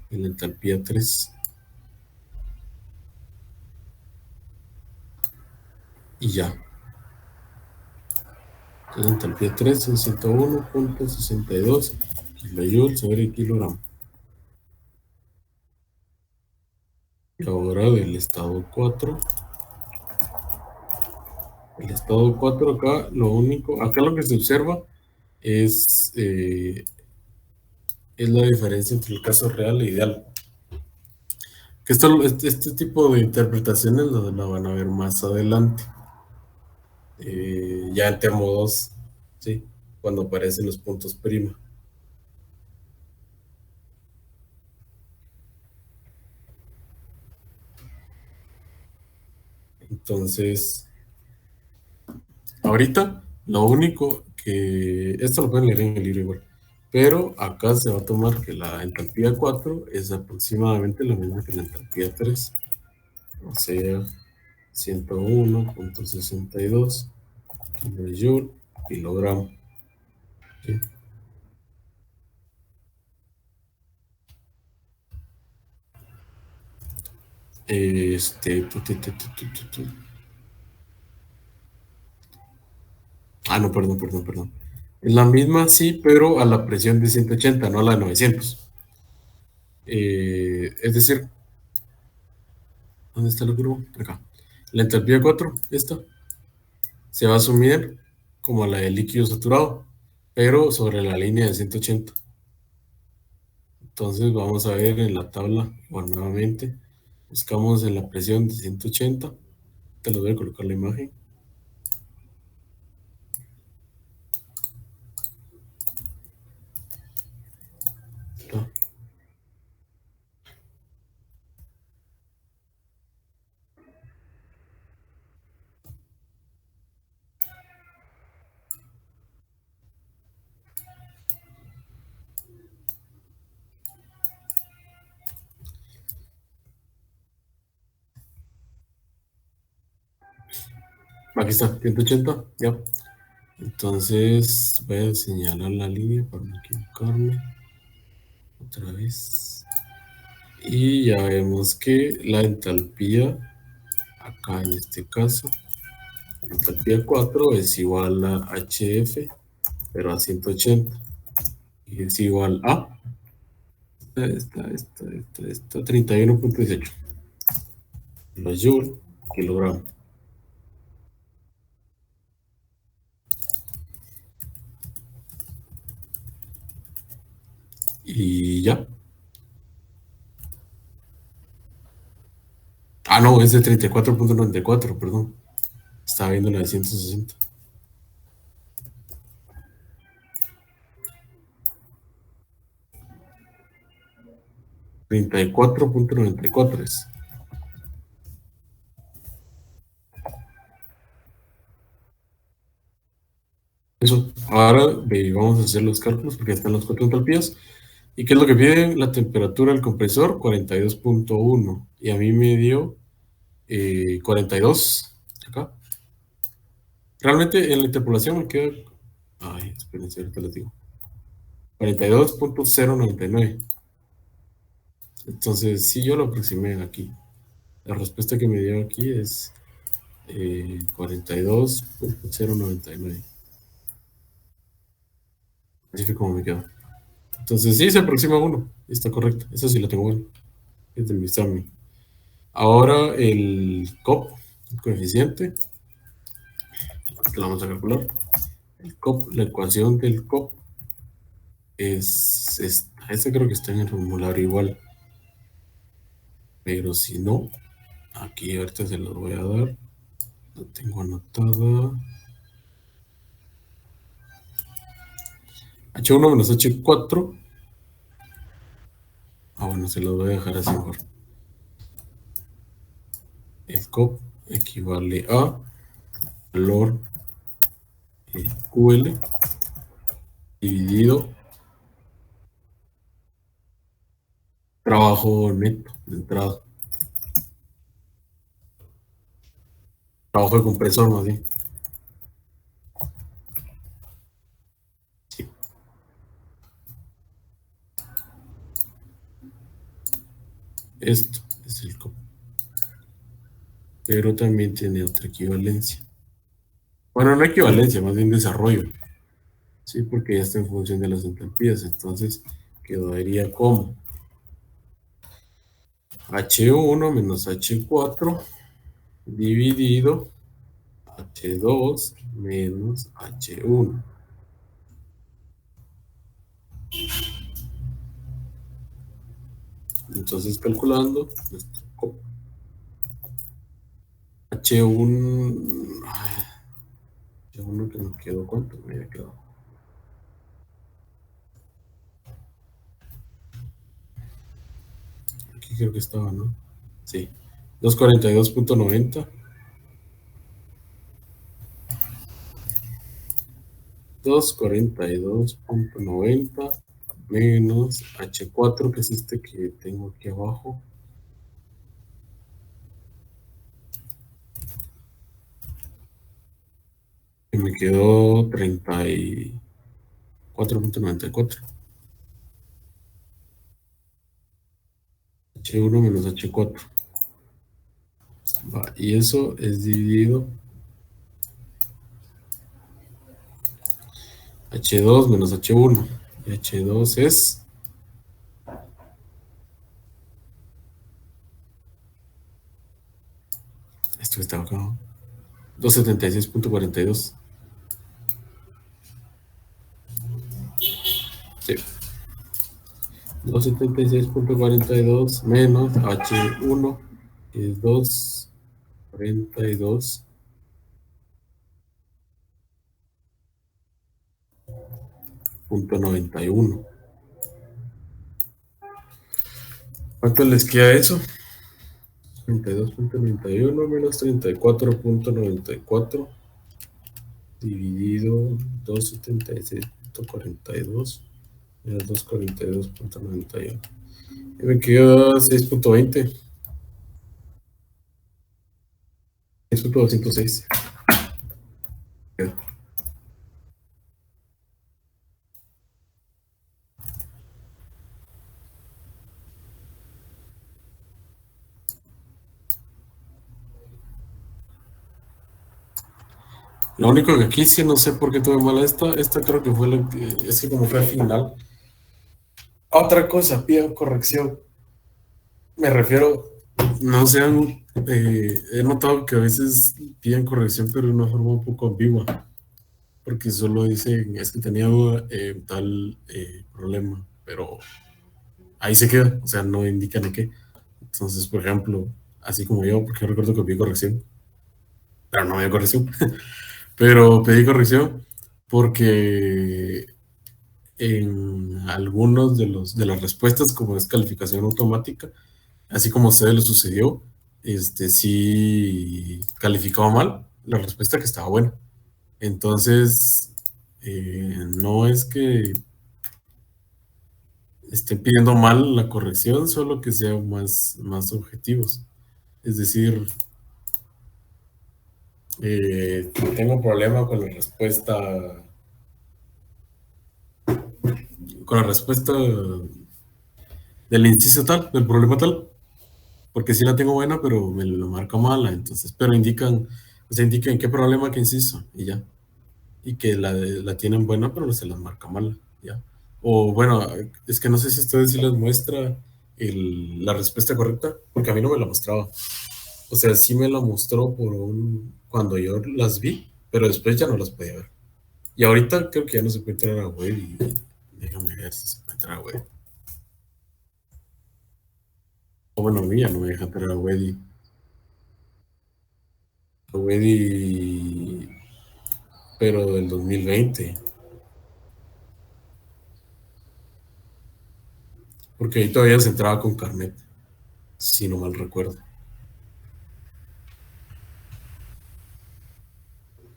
En la entalpía 3. Y ya. La entalpía 3 son 101.62 kilojoules sobre kilogramo. Y ahora del estado 4. El estado 4 acá, acá lo que se observa es la diferencia entre el caso real e ideal. Que este tipo de interpretaciones la van a ver más adelante. Ya en termo 2, ¿sí? Cuando aparecen los puntos prima. Entonces, ahorita lo único que... Esto lo pueden leer en el libro igual. Pero acá se va a tomar que la entalpía 4 es aproximadamente lo mismo que la entalpía 3. O sea, 101.62 kilojoule kilogramo. ¿Sí? No, perdón. Es la misma, sí, pero a la presión de 180, no a la de 900. Es decir, ¿dónde está el grupo? Acá. La entalpía 4, esta, se va a asumir como la del líquido saturado, pero sobre la línea de 180. Entonces vamos a ver en la tabla, bueno, nuevamente, buscamos en la presión de 180. Te lo voy a colocar la imagen. Aquí está, 180, ya. Entonces voy a señalar la línea para no equivocarme. Otra vez. Y ya vemos que la entalpía, acá en este caso, la entalpía 4 es igual a HF, pero a 180. Y es igual a 31.18 kilojoule kilogramo. Y ya. No, es de 34.94, perdón. Estaba viendo la de 160. $34.94 es. Eso. Ahora vamos a hacer los cálculos porque están las 4 entalpías. ¿Y qué es lo que pide? La temperatura del compresor, 42.1. Y a mí me dio 42. Acá. Realmente en la interpolación me queda... Ay, espérense, ahorita les digo. 42.099. Entonces, sí, yo lo aproximé aquí. La respuesta que me dio aquí es 42.099. Así fue como me quedó. Entonces, sí, se aproxima a 1. Está correcto. Eso sí lo tengo bueno. Es de mi examen. Ahora el COP, el coeficiente. Lo vamos a calcular. El COP, la ecuación del COP es esta. Esta creo que está en el formulario igual. Pero si no, aquí ahorita se los voy a dar. La tengo anotada. H1 menos H4. Ah, bueno, se los voy a dejar así mejor. El COP equivale a valor QL dividido trabajo neto de entrada. Trabajo de compresor más bien. Sí. Esto es el COP. Pero también tiene otra equivalencia. Bueno, no equivalencia, más bien desarrollo. Sí, porque ya está en función de las entalpías. Entonces quedaría como H1 menos H4 dividido H2 menos H1. Entonces calculando nuestro COP. H1, H1 que me quedó, ¿cuánto me había quedado? Aquí creo que estaba, ¿no? Sí, 242.90. 242.90 menos H4, que es este que tengo aquí abajo. Y me quedó 34.94. H1 menos H4. Va, y eso es dividido H2 menos H1. Y H2 es... Esto que está acá, ¿no? 276.42. Sí. 276.42 menos H1 es 242.91. ¿Cuánto les queda eso? 32.91 menos 34.94 dividido 276.42 menos 242.91. Y me queda 6.20. 6.206. Lo único que aquí sí no sé por qué tuve mala esta creo que fue la que, es que como fue al final. Otra cosa, pido corrección. Me refiero, no sean, he notado que a veces piden corrección pero de una forma un poco ambigua, porque solo dicen, es que tenía tal problema, pero ahí se queda, o sea, no indican en qué. Entonces, por ejemplo, así como yo, porque yo recuerdo que pedí corrección, pero no había corrección. Pero pedí corrección porque en algunos de las respuestas, como es calificación automática, así como a ustedes le sucedió, sí calificaba mal la respuesta que estaba buena. Entonces, no es que estén pidiendo mal la corrección, solo que sean más objetivos. Es decir, Tengo problema con la respuesta del inciso tal, del problema tal, porque sí la tengo buena, pero me lo marca mala, entonces, pero indican qué problema que inciso, y ya. Y que la tienen buena, pero se las marca mala, ya. O bueno, es que no sé si a ustedes sí les muestra la respuesta correcta, porque a mí no me la mostraba. O sea, sí me la mostró cuando yo las vi, pero después ya no las podía ver. Y ahorita creo que ya no se puede entrar a web y déjame ver si se puede entrar a web. O bueno, a mí ya no me deja entrar a Wedi, pero del 2020, porque ahí todavía se entraba con carnet, si no mal recuerdo.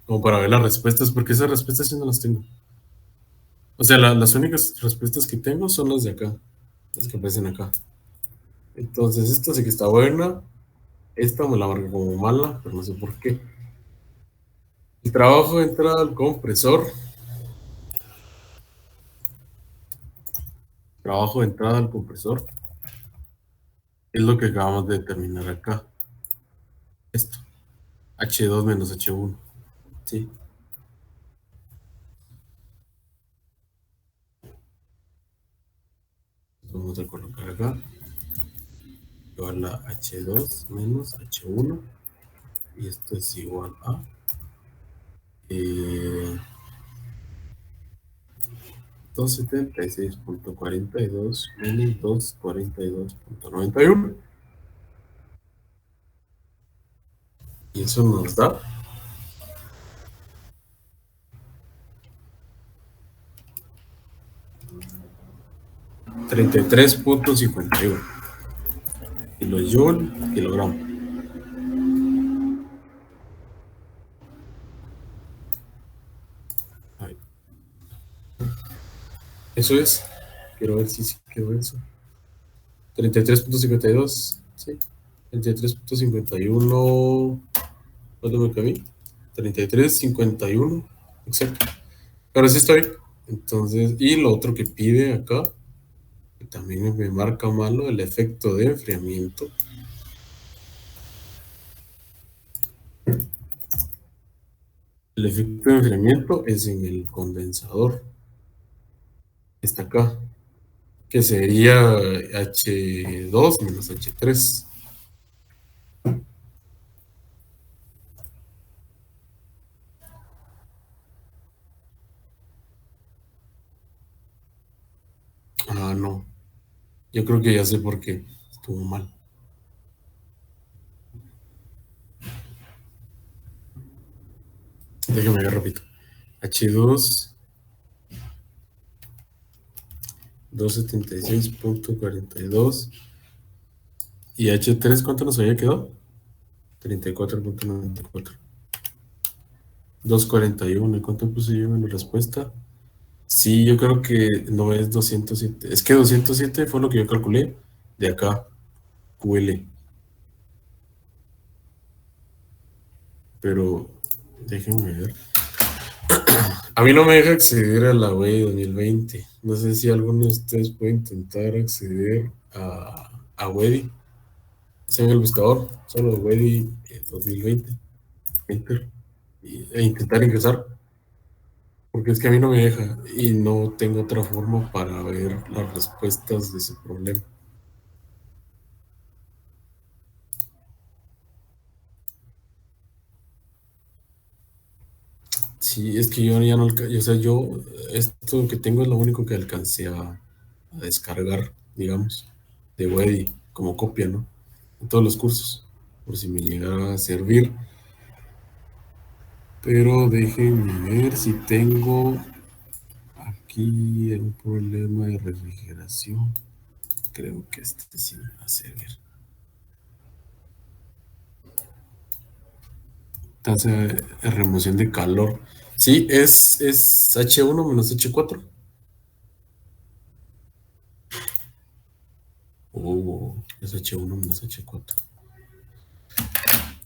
Como para ver las respuestas, porque esas respuestas sí no las tengo. O sea, las únicas respuestas que tengo son las de acá, las que aparecen acá. Entonces, esta sí que está buena. Esta me la marca como mala, pero no sé por qué. El trabajo de entrada al compresor. Trabajo de entrada al compresor. Es lo que acabamos de determinar acá. Esto. H2 menos H1. Sí. Vamos a colocar acá. Igual a H2 menos H1. Y esto es igual a 276.42 menos 242.91. Y eso nos da 33.51 kilojoule kilogramo. Ahí. Eso es. Quiero ver si quiero eso. 33.52. Sí. 33.51. ¿Cuánto me cabí? 33.51. Exacto. Pero sí estoy. Entonces, y lo otro que pide acá, que también me marca malo, el efecto de enfriamiento. El efecto de enfriamiento es en el condensador. Está acá. Que sería H2 menos H3. Ah, no. Yo creo que ya sé por qué. Estuvo mal. Déjame ver, repito. H2, 276.42. Y H3, ¿cuánto nos había quedado? 34.94. 241. ¿Y cuánto puse yo en la respuesta? Sí, yo creo que no es 207. Es que 207 fue lo que yo calculé de acá, QL. Pero déjenme ver. A mí no me deja acceder a la web 2020. No sé si alguno de ustedes puede intentar acceder a Wedi. Sea en el buscador, solo Wedi 2020. Enter. E intentar ingresar. Porque es que a mí no me deja y no tengo otra forma para ver las respuestas de ese problema. Sí, es que yo ya no o sea, esto que tengo es lo único que alcancé a descargar, digamos, de Wedi como copia, ¿no? En todos los cursos, por si me llegara a servir. Pero déjenme ver si tengo aquí un problema de refrigeración. Creo que este sí me va a servir. Tasa de remoción de calor. Sí, es H1 menos H4. Es H1 menos H4.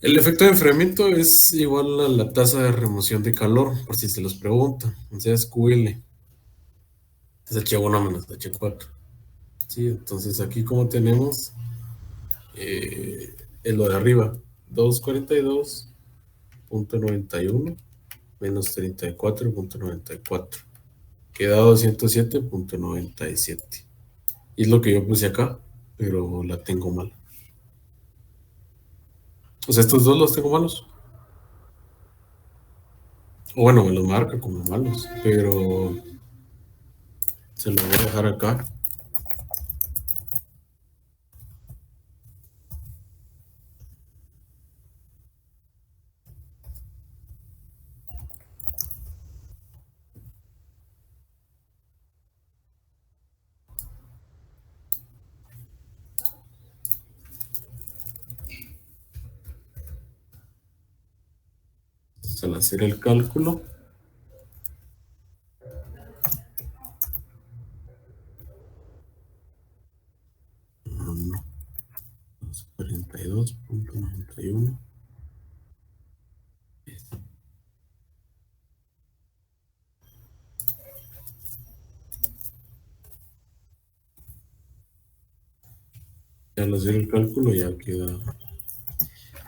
El efecto de enfriamiento es igual a la tasa de remoción de calor, por si se los preguntan. O sea, es QL. Es H1 menos H4. Sí, entonces aquí como tenemos es lo de arriba, 242.91 menos 34.94. Queda 207.97. Y es lo que yo puse acá, pero la tengo mal. O sea, estos dos los tengo malos. O bueno, me los marca como malos, pero se los voy a dejar acá. Al hacer el cálculo, no, 42.91. Ya al hacer el cálculo ya queda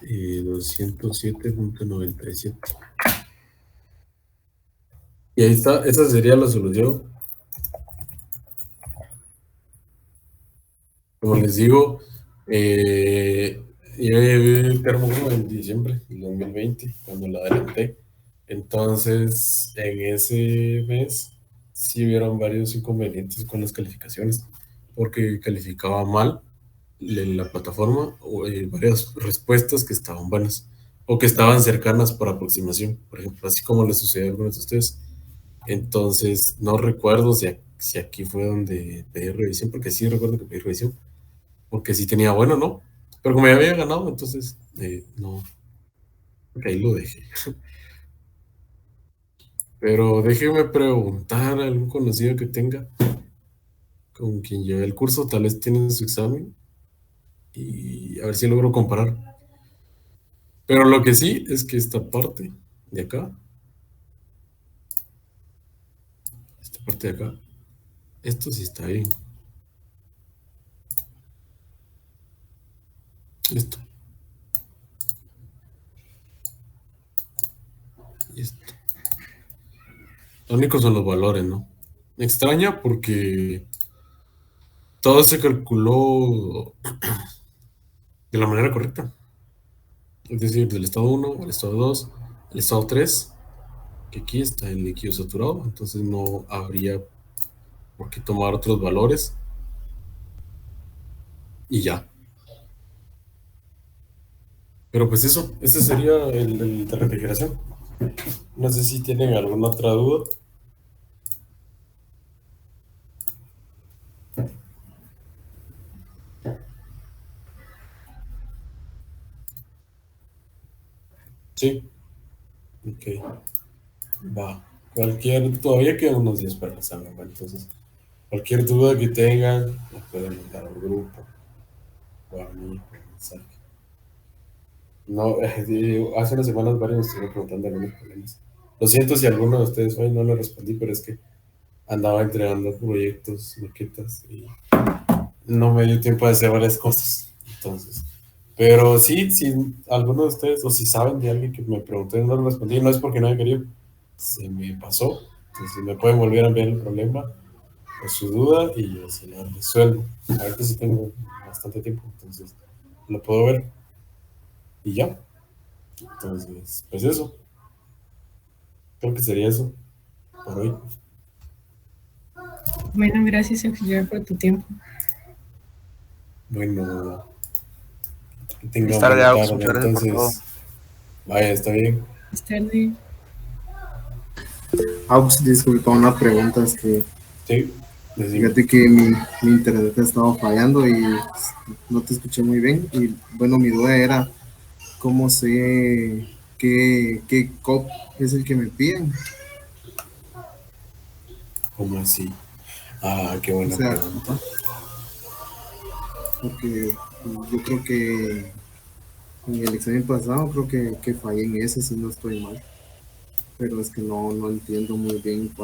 207.97. Y ahí está, esa sería la solución. Como les digo, yo llevé el termo 1 en diciembre del 2020, cuando la adelanté. Entonces, en ese mes sí hubieron varios inconvenientes con las calificaciones, porque calificaba mal la plataforma o varias respuestas que estaban buenas o que estaban cercanas por aproximación, por ejemplo, así como les sucedió a algunos de ustedes. Entonces, no recuerdo si aquí fue donde pedí revisión, porque sí recuerdo que pedí revisión, porque sí tenía bueno, ¿no? Pero como ya había ganado, entonces no, porque ahí lo dejé. Pero déjeme preguntar a algún conocido que tenga con quien lleve el curso, tal vez tiene su examen y a ver si logro comparar. Pero lo que sí es que esta parte de acá, esta parte de acá, esto sí está bien. Esto y esto. Lo único son los valores, ¿no? Me extraña porque todo se calculó de la manera correcta. Es decir, del estado 1 al estado 2, al estado 3, que aquí está el líquido saturado, entonces no habría por qué tomar otros valores y ya. Pero pues eso, ese sería el de refrigeración. No sé si tienen alguna otra duda. Sí, ok, va. Todavía quedan unos días para el examen, ¿vale? Entonces, cualquier duda que tengan, la pueden mandar al grupo o a mí por mensaje. No, hace unas semanas varios me estuvieron preguntando algunos problemas. Lo siento si a alguno de ustedes hoy no le respondí, pero es que andaba entregando proyectos, maquetas y no me dio tiempo de hacer varias cosas. Entonces, pero sí, si alguno de ustedes o si saben de alguien que me preguntó y no le respondí, no es porque no haya querido, se me pasó. Entonces, me pueden volver a enviar el problema o su duda y yo se lo resuelvo. Ahorita sí tengo bastante tiempo, entonces lo puedo ver y ya. Entonces, pues eso, creo que sería eso por hoy. Bueno, gracias, auxiliar, por tu tiempo. Bueno, que Feliz tengan tarde, buena Aux. tarde. Muchas gracias por todo. Entonces, vaya, está bien. Más tarde. Pues, disculpa, una pregunta es que Sí, decimos. fíjate que mi internet ha estado fallando y no te escuché muy bien. Y bueno, mi duda era cómo sé qué COP es el que me piden. ¿Cómo así? Ah, qué O buena sea, pregunta. porque yo creo que En el examen pasado creo que fallé en ese, si no estoy mal. Pero es que no entiendo muy bien cuál